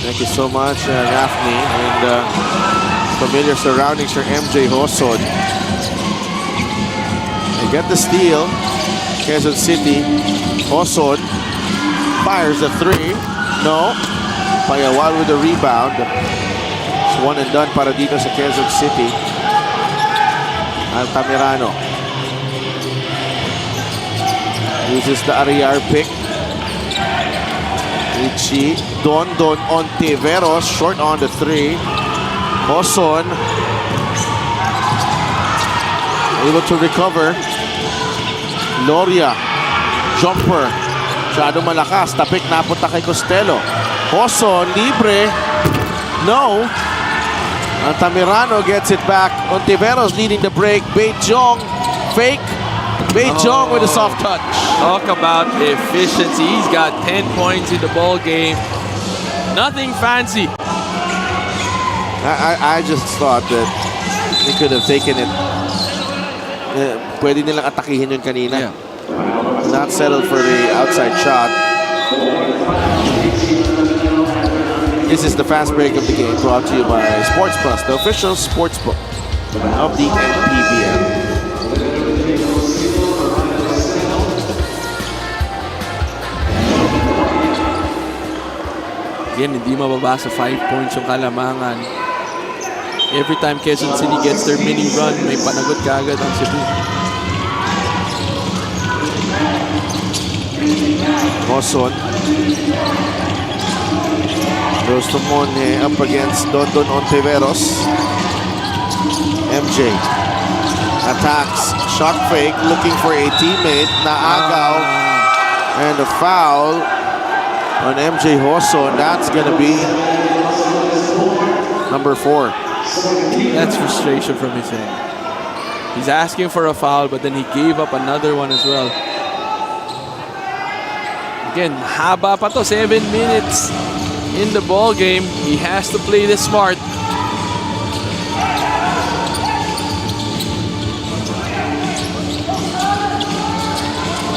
Speaker 1: Thank you so much, Daphne. And familiar surroundings for MJ Hoson. They get the steal. Quezon City. Hoson fires a three. No. Payawal with the rebound. It's one and done para dito sa Quezon City. Altamirano uses the Ariar pick. Richie. Don Ontiveros short on the three. Hoson able to recover. Loria jumper, masyado malakas, tapik, napunta kay Costello. Hoson libre, no. Altamirano gets it back. Ontiveros leading the break. Beijong fake. Beijong with a soft touch.
Speaker 2: Talk about efficiency. He's got 10 points in the ball game. Nothing fancy.
Speaker 1: I just thought that they could have taken it. Pwede nilang atakihin yun kanina.
Speaker 2: Yeah.
Speaker 1: Not settled for the outside shot. This is the fast break of the game, brought to you by Sports Plus, the official sports book of the MPBL.
Speaker 2: Again, hindi mababa sa 5 points yung kalamangan. Every time Quezon City gets their mini run, may panagot kaagad ang Cebu.
Speaker 1: Hoson goes to Monje up against Don Ontiveros. MJ attacks, shot fake, looking for a teammate. Naagaw, and a foul on MJ Hoson. That's gonna be number 4.
Speaker 2: That's frustration from his end. He's asking for a foul, but then he gave up another one as well. Again, haba pa to, 7 minutes in the ball game. He has to play this smart.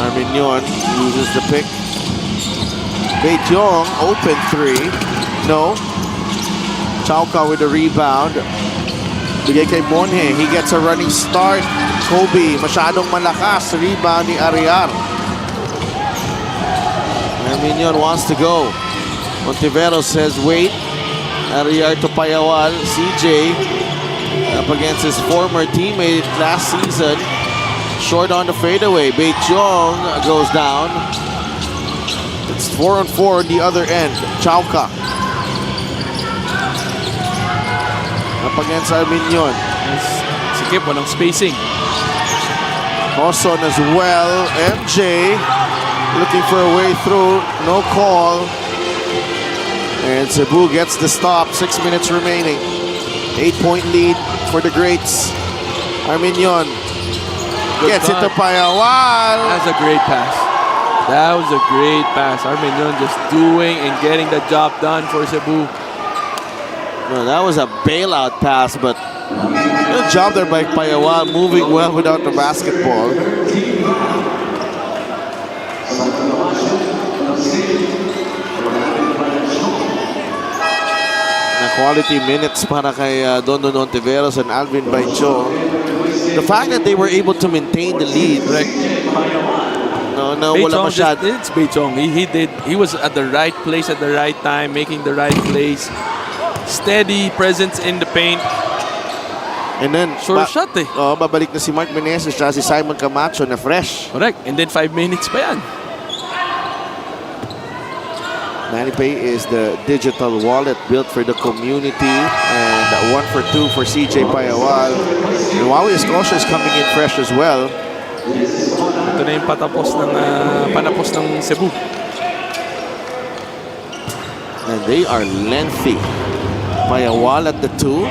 Speaker 1: Arminion uses the pick. Beijong, open three. No. Chauca with the rebound. Bigay kay Monje. He gets a running start. Kobe, masyadong malakas. Rebound ni Ariar. Arminion wants to go. Ontiveros says wait. Ariar to Payawal. CJ up against his former teammate last season. Short on the fadeaway. Beijong goes down. It's 4-on-4 on the other end. Chauca up against Arminion.
Speaker 2: Sikip, walang spacing.
Speaker 1: Hoson as well. MJ looking for a way through. No call. And Cebu gets the stop. 6 minutes remaining. 8-point lead for the Greats. Arminion gets it to Payawal.
Speaker 2: That's a great pass. That was a great pass. Arminion just doing and getting the job done for Cebu.
Speaker 1: No, that was a bailout pass, but good job there by Payawal, moving well without the basketball. Quality minutes para kay Don Ontiveros and Alvin Beijong. The fact that they were able to maintain the lead, No, wala masyad.
Speaker 2: It's Beijong. He was at the right place at the right time, making the right plays. Steady presence in the paint.
Speaker 1: And then,
Speaker 2: Sure shot eh.
Speaker 1: babalik na si Mark Meneses at si Simon Camacho na fresh.
Speaker 2: Correct. And then 5 minutes pa yan.
Speaker 1: Manny Pay is the digital wallet built for the community, and 1 for 2 for CJ Payawal. And Wawi Escocia is coming in fresh as well.
Speaker 2: Ito na yung panapos ng Cebu.
Speaker 1: And they are lengthy. Payawal at the 2.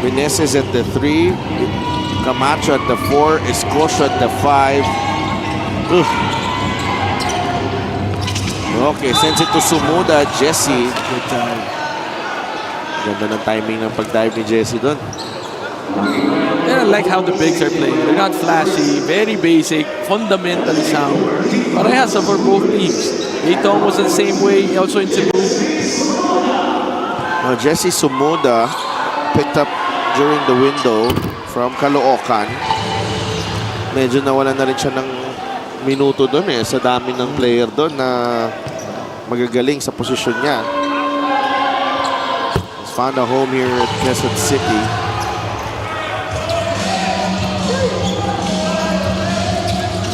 Speaker 1: Meneses at the 3. Camacho at the 4. Escocia at the 5. Ugh. Okay, sends it to Sumuda. Jesse.
Speaker 2: Good time.
Speaker 1: Ganda ng timing ng pag-dive ni Jesse doon.
Speaker 2: I like how the bigs are playing. They're not flashy, very basic, fundamentally sound. Parehas for both teams. Leitong was the same way, also in Cebu.
Speaker 1: Jesse Sumuda picked up during the window from Caloocan. Medyo nawalan na rin siya ng minuto doon sa dami ng player doon na magagaling sa posisyon niya. He's found a home here at Quezon City.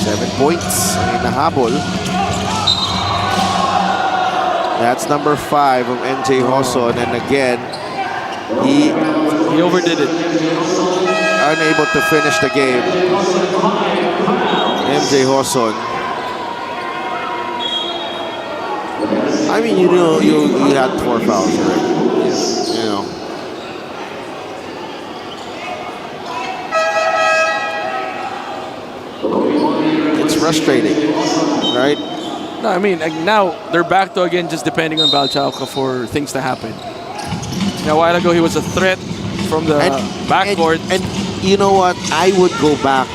Speaker 1: Seven points ang inahabol. That's number 5 of MJ Hoson, and again he
Speaker 2: overdid it.
Speaker 1: Unable to finish the game. MJ Hoson. I mean, you know, you had 4 fouls, right? You know. It's frustrating, right?
Speaker 2: No, I mean, now they're back to again just depending on Balchauca for things to happen. A while ago, he was a threat from the backcourt.
Speaker 1: And you know what? I would go back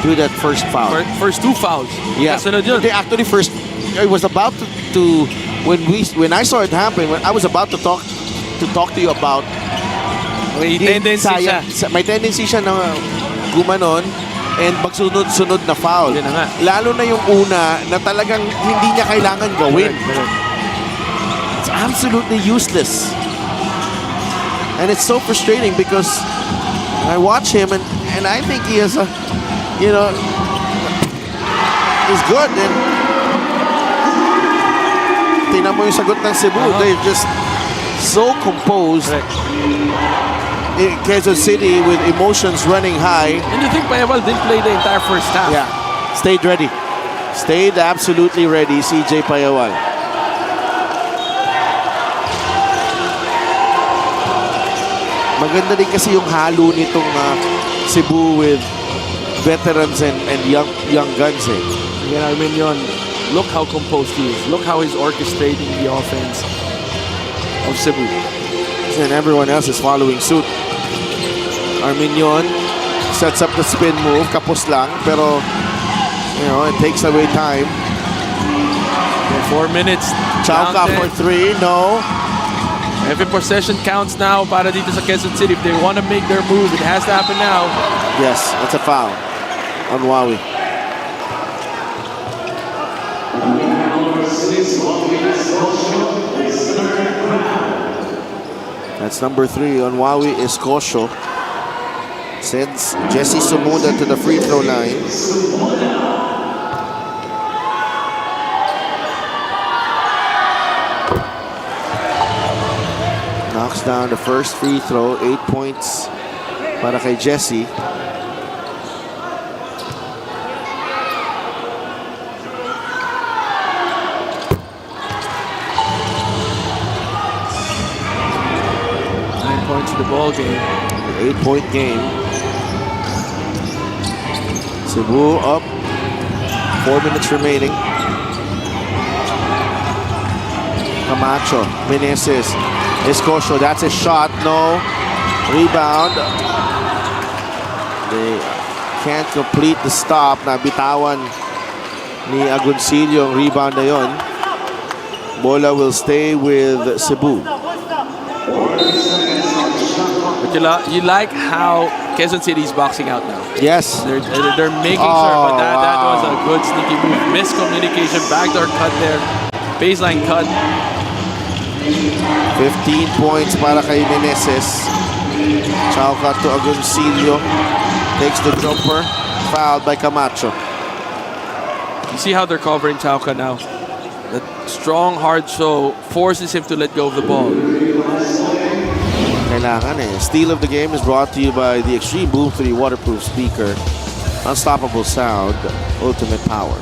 Speaker 1: to that first foul.
Speaker 2: First 2 fouls.
Speaker 1: Yeah. They actually first. I was about to when I saw it happen. When I was about to talk to you about.
Speaker 2: May tendency siya.
Speaker 1: May tendency siya na gumanon and magsunod-sunod na foul.
Speaker 2: Yun na nga.
Speaker 1: Lalo na yung una na talagang hindi niya kailangan gawin. It's absolutely useless. And it's so frustrating because I watch him and I think he has a, you know, he's good. And tingnan mo yung sagot ng Cebu. They're just so composed. In Quezon City with emotions running high.
Speaker 2: And you think Payawal didn't play the entire first half?
Speaker 1: Yeah. Stayed ready. Stayed absolutely ready, CJ Payawal. Maganda din kasi yung halo nitong Cebu with veterans and young guns eh.
Speaker 2: Yeah, I mean, look how composed he is. Look how he's orchestrating the offense of Cebu.
Speaker 1: And everyone else is following suit. Arminion sets up the spin move. Kapos lang. Pero, you know, it takes away time.
Speaker 2: 4 minutes.
Speaker 1: Chauca for 3. No.
Speaker 2: Every possession counts now para dito sa Quezon City. If they want to make their move, it has to happen now.
Speaker 1: Yes, that's a foul on Wawi. That's number 3 on Wawi Escocio. Sends Jesse Sumuda to the free throw line. Knocks down the first free throw. 8 points para kay Jesse.
Speaker 2: The ball game.
Speaker 1: 8-point game. Cebu up. 4 minutes remaining. Camacho, Meneses, Escocio. That's a shot. No. Rebound. They can't complete the stop. Nabitawan ni Agoncillo ang rebound na yon. Bola will stay with Cebu.
Speaker 2: But you like how Quezon City's boxing out now.
Speaker 1: Yes.
Speaker 2: They're making sure, but that was a good sneaky move. Miscommunication, backdoor cut there, baseline cut.
Speaker 1: 15 points para kay Meneses. Chauca to Agoncillo. Takes the jumper. Fouled by Camacho.
Speaker 2: You see how they're covering Chauca now? That strong, hard show forces him to let go of the ball.
Speaker 1: Kailangan eh. Steal of the game is brought to you by the Extreme Boom 3 waterproof speaker. Unstoppable sound, ultimate power.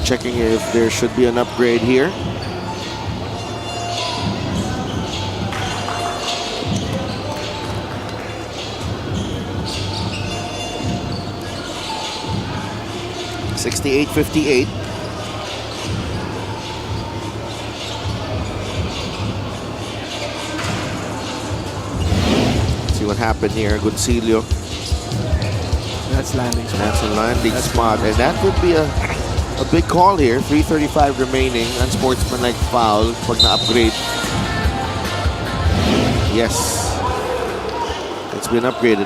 Speaker 1: Checking if there should be an upgrade here. $68.58. See what happened here. Goncillo.
Speaker 2: That's landing spot.
Speaker 1: That's a landing spot. And that would be a big call here. 3:35 remaining. Unsportsmanlike foul pag na-upgrade. Yes. It's been upgraded.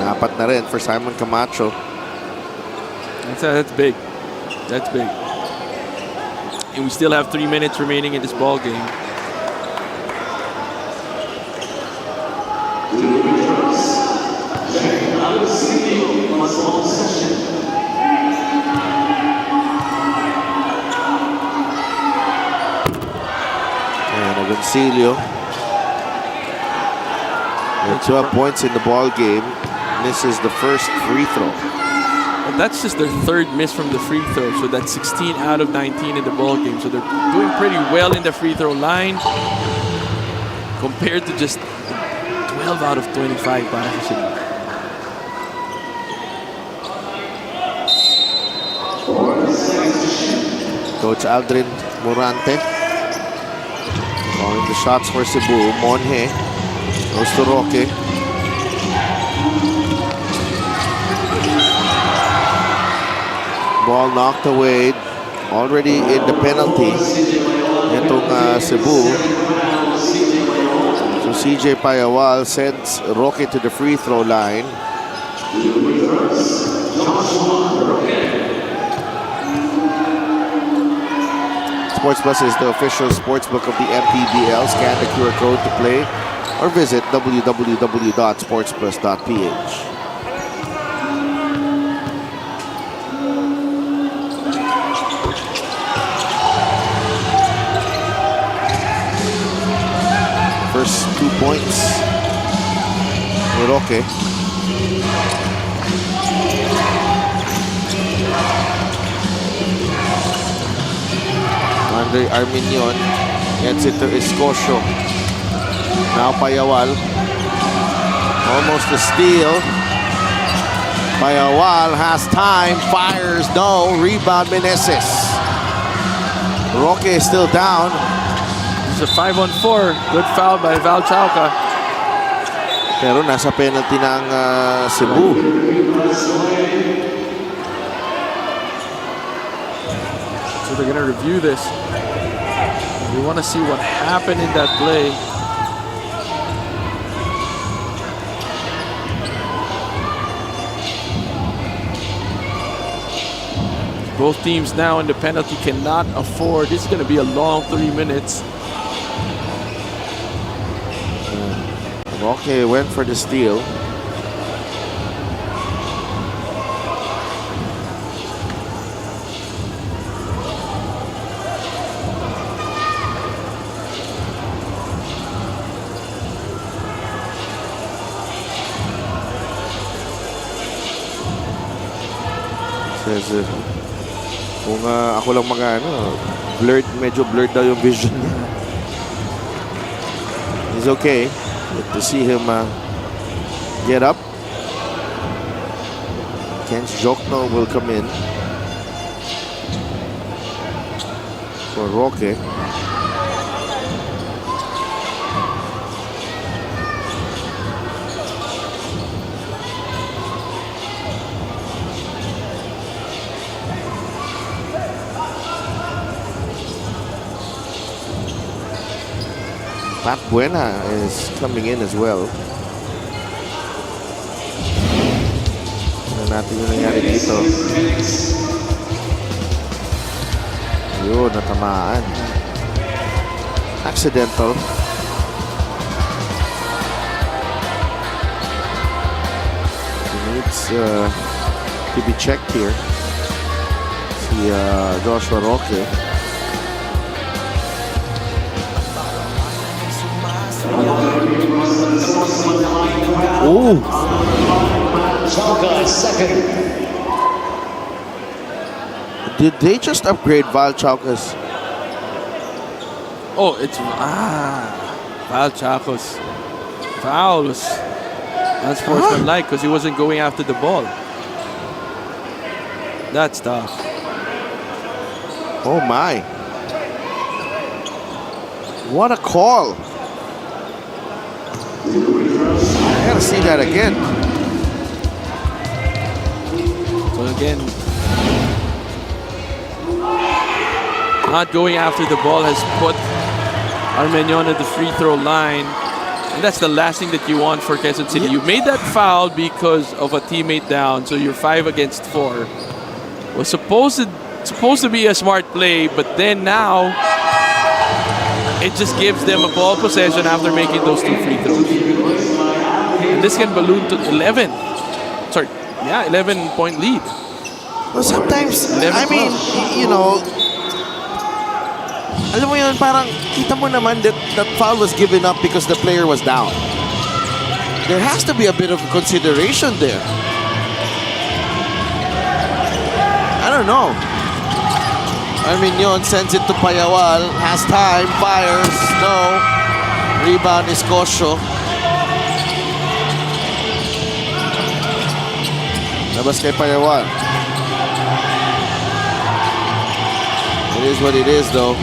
Speaker 1: Apat na rin for Simon Camacho.
Speaker 2: That's big. That's big. And we still have 3 minutes remaining in this ball game.
Speaker 1: And Agoncillo. 12 points in the ball game. This is the first free throw.
Speaker 2: Well, that's just their third miss from the free throw. So that's 16 out of 19 in the ball game. So they're doing pretty well in the free throw line compared to just 12 out of 25 para sa Cebu.
Speaker 1: Coach Aldrin Morante calling the shots for Cebu. Monje goes to Roque. Ball knocked away. Already in the penalty. Itong Cebu. So CJ Payawal sends Roque to the free throw line. Sports Plus is the official sportsbook of the MPBL. Scan the QR code to play or visit www.sportsplus.ph. First 2 points for Roque. Andre Arminion gets it to Escocio. Now Payawal. Almost a steal. Payawal has time. Fires. No. Rebound Meneses. Roque is still down.
Speaker 2: It's a 5-on-4. Good foul by Val Chauca.
Speaker 1: Pero nasa penalty ng Cebu.
Speaker 2: So they're going to review this. We want to see what happened in that play. Both teams now in the penalty cannot afford. This is going to be a long 3 minutes.
Speaker 1: Roque went for the steal. Says, kung ako lang blurred, medyo blurred daw yung vision niya. He's okay. Good to see him get up. Ken's Jokno will come in for Roque. Pat Buena is coming in as well. Tignan natin yung nangyari dito. Yun, natamaan. Accidental. He needs to be checked here. Si Joshua Roque. Oh!
Speaker 4: Chalka is second.
Speaker 1: Did they just upgrade Val Chaucas?
Speaker 2: Oh, it's Val Chacos. Foul was unsportsmanlike because he wasn't going after the ball. That's tough.
Speaker 1: Oh my. What a call. I gotta see that again.
Speaker 2: So again, not going after the ball has put Armenian at the free throw line. And that's the last thing that you want for Quezon City. You made that foul because of a teammate down, so you're 5 against 4. Was supposed to be a smart play, but then now it just gives them a ball possession after making those 2 free throws. And this can balloon to 11. Sorry, yeah, 11-point lead.
Speaker 1: Well, sometimes,
Speaker 2: 11
Speaker 1: I mean, you know, alam mo yun, parang kita mo naman that foul was given up because the player was down. There has to be a bit of consideration there. I don't know. Armenian sends it to Payawal, has time, fires, no. Rebound is Kosho. Labas kay Payawal. It is what it is though.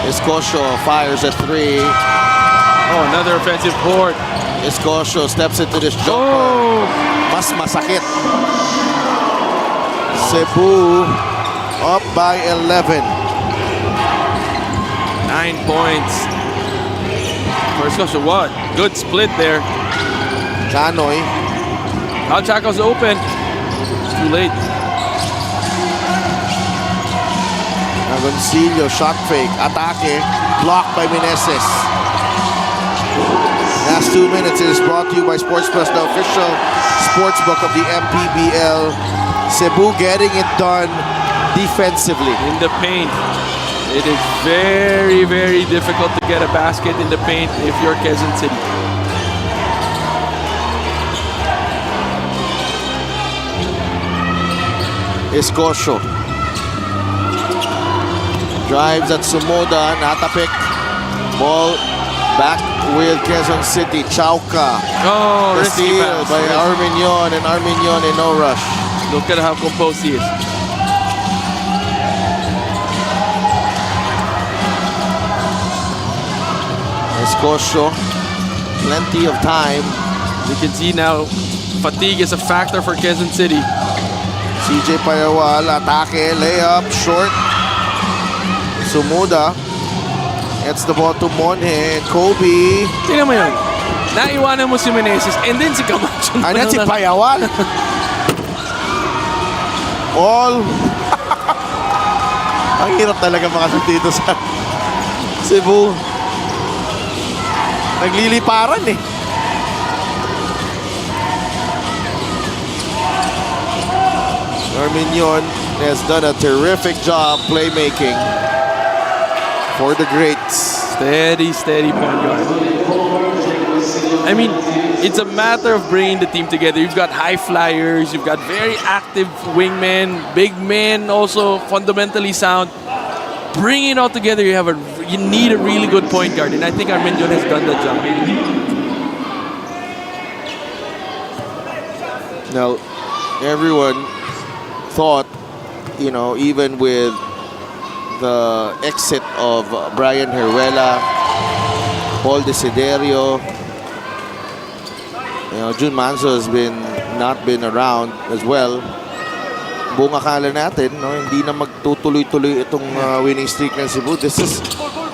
Speaker 1: Escosio fires a 3.
Speaker 2: Oh, another offensive board.
Speaker 1: Escosio steps into this jumper. Mas masakit. Cebu up by 11.
Speaker 2: 9 points. For Escosio, what? Good split there.
Speaker 1: Chanoy.
Speaker 2: Al Chaco's open. It's too late.
Speaker 1: Agoncillo, shot fake, atake, blocked by Meneses. Last 2 minutes, it is brought to you by Sports Plus, the official sportsbook of the MPBL. Cebu getting it done defensively.
Speaker 2: In the paint. It is very, very difficult to get a basket in the paint if you're Quezon City.
Speaker 1: Escosio. Drives at Sumoda, natapik. Ball back with Quezon City. Chauka.
Speaker 2: Oh,
Speaker 1: The
Speaker 2: risky
Speaker 1: steal
Speaker 2: pass.
Speaker 1: by Armenian, and Armenian in no rush.
Speaker 2: Look at how composed he is.
Speaker 1: Escosio, plenty of time.
Speaker 2: You can see now, fatigue is a factor for Quezon City.
Speaker 1: CJ Payawal, atake, layup, short. Sumuda gets the ball to Monhe and Kobe.
Speaker 2: Tingnan mo yun. Naiwanan mo si Meneses and then si Camacho.
Speaker 1: Ano si Payawal? All. Ang hirap talaga makasot dito sa Cebu. Nagliliparan eh. Armenian has done a terrific job playmaking for the greats.
Speaker 2: Steady point guard. I mean, it's a matter of bringing the team together. You've got high flyers, you've got very active wingmen, big men, also fundamentally sound. Bring it all together. You need a really good point guard, and I think Armenian has done that job.
Speaker 1: Now, everyone thought, you know, even with the exit of Brian Heruela, Paul Desiderio, you know, Jun Manso has not been around as well. Buong akala natin, no, hindi na magtutuloy-tuloy itong winning streak ng Cebu. This is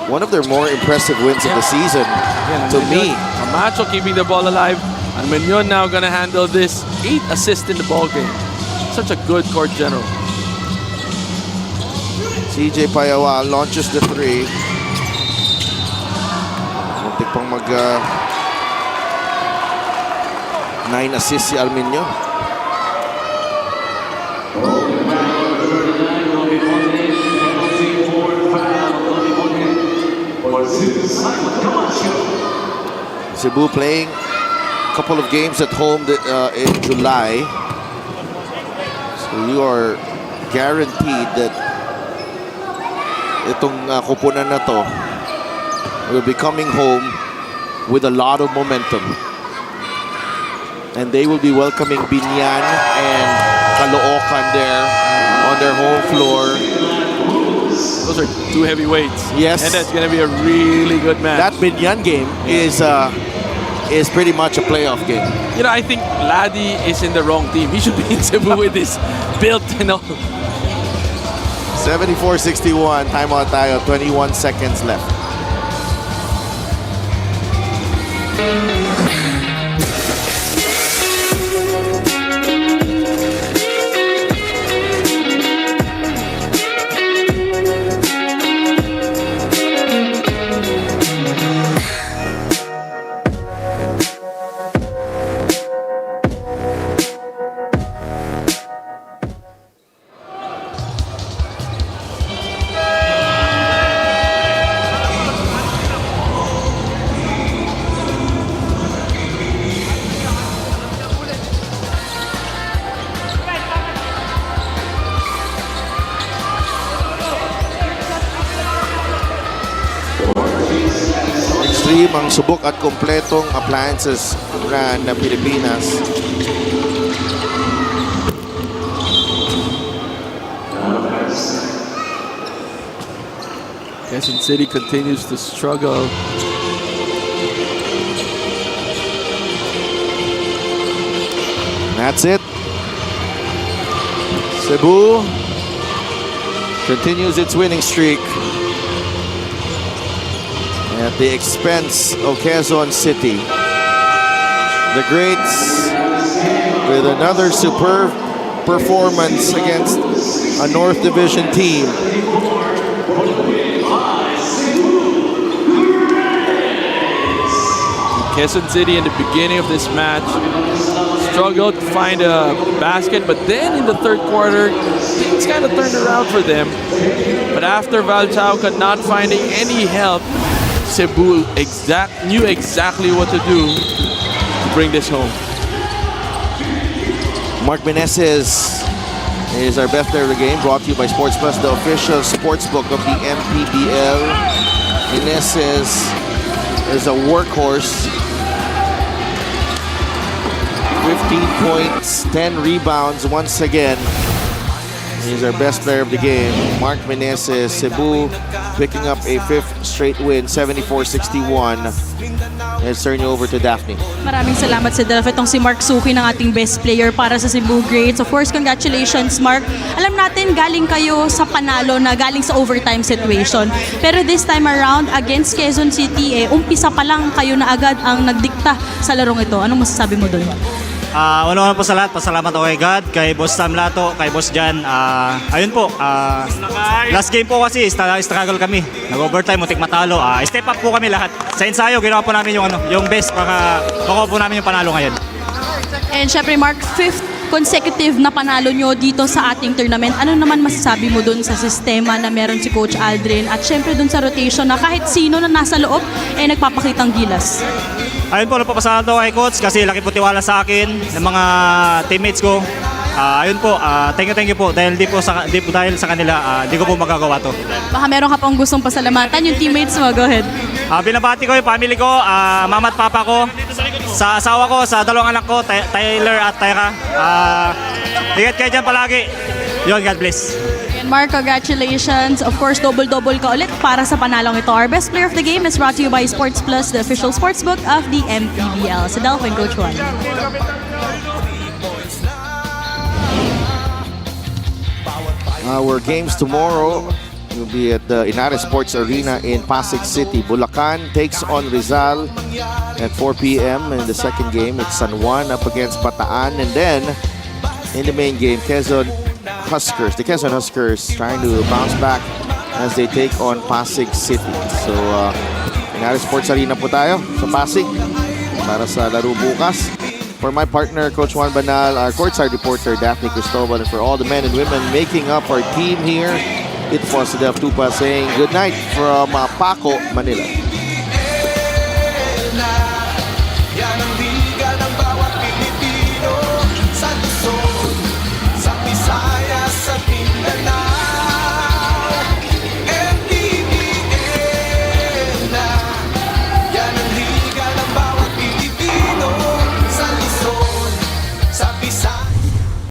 Speaker 1: one of their more impressive wins of the season to me.
Speaker 2: Camacho keeping the ball alive. Almenyon now gonna handle this. 8 assists in the ball game. Such a good court general.
Speaker 1: CJ Payawa launches the 3. Muntik pang mag 9 assists si Almenyon. Cebu playing a couple of games at home in July. So you are guaranteed that itong kupunan na to will be coming home with a lot of momentum. And they will be welcoming Binyan and Caloocan there on their home floor.
Speaker 2: Those are 2 heavyweights.
Speaker 1: Yes.
Speaker 2: And that's going to be a really good match.
Speaker 1: That Binyan game is pretty much a playoff game.
Speaker 2: You know, I think Ladi is in the wrong team. He should be in Cebu with his build, you know.
Speaker 1: 74-61, timeout tayo, 21 seconds left. Extreme ang subok at kompletong appliances brand ng Pilipinas.
Speaker 2: Quezon City continues to struggle.
Speaker 1: That's it. Cebu continues its winning streak at the expense of Quezon City. The Greats with another superb performance against a North Division team.
Speaker 2: Quezon City in the beginning of this match struggled to find a basket, but then in the third quarter, things kind of turned around for them. But after Valchauca not finding any help, Cebu knew exactly what to do to bring this home.
Speaker 1: Mark Meneses is our best player of the game, brought to you by Sports Plus, the official sports book of the MPBL. Meneses is a workhorse. 15 points, 10 rebounds once again. He's our best player of the game. Mark Meneses, Cebu picking up a 5th straight win, 74-61. Let's turn you over to Daphne.
Speaker 3: Maraming salamat sa Delph. Itong si Mark Suki ng ating best player para sa Cebu Greats. Of course, congratulations, Mark. Alam natin, galing kayo sa panalo na galing sa overtime situation. Pero this time around, against Quezon City, umpisa pa lang kayo na agad ang nagdikta sa larong ito. Anong masasabi mo doon?
Speaker 9: Una po sa lahat, pasalamat ako kay God, kay Boss Sam Lato, kay Boss Jan. Ayun po, last game po kasi struggle kami. Nag-overtime, mutik matalo. Step up po kami lahat. Sa ensayo, ginawa po namin yung best para makuha po namin yung panalo ngayon.
Speaker 3: And syempre Mark, 5th consecutive na panalo nyo dito sa ating tournament. Ano naman masasabi mo dun sa sistema na meron si Coach Aldrin at syempre dun sa rotation na kahit sino na nasa loob nagpapakitang gilas?
Speaker 9: Ayun po, napapasalamat ako kay Coach kasi laki po tiwala sa akin ng mga teammates ko. Ayun po, thank you po dahil di po dahil sa kanila, di ko po magagawa to.
Speaker 3: Baka meron ka pang gustong pasalamatan yung teammates mo, go ahead.
Speaker 9: Binabati ko yung family ko, mama at papa ko, sa asawa ko, sa 2 anak ko, Tyler at Tyra. Ingat kayo dyan palagi. Yun, God bless.
Speaker 3: And Mark, congratulations. Of course, double-double ka ulit para sa panalong ito. Our best player of the game is brought to you by Sports Plus, the official sportsbook of the MPBL. Sa Delphin, Coach Juan.
Speaker 1: Our games tomorrow will be at the Inares Sports Arena in Pasig City. Bulacan takes on Rizal at 4 p.m. In the second game, it's San Juan up against Bataan. And then, in the main game, Quezon Huskers. The Quezon Huskers trying to bounce back as they take on Pasig City. So, Inares Sports Arena po tayo sa Pasig para sa laro bukas. For my partner, Coach Juan Banal, our courtside reporter, Daphne Cristobal, and for all the men and women making up our team here, it was Def Tupa saying good night from Paco, Manila.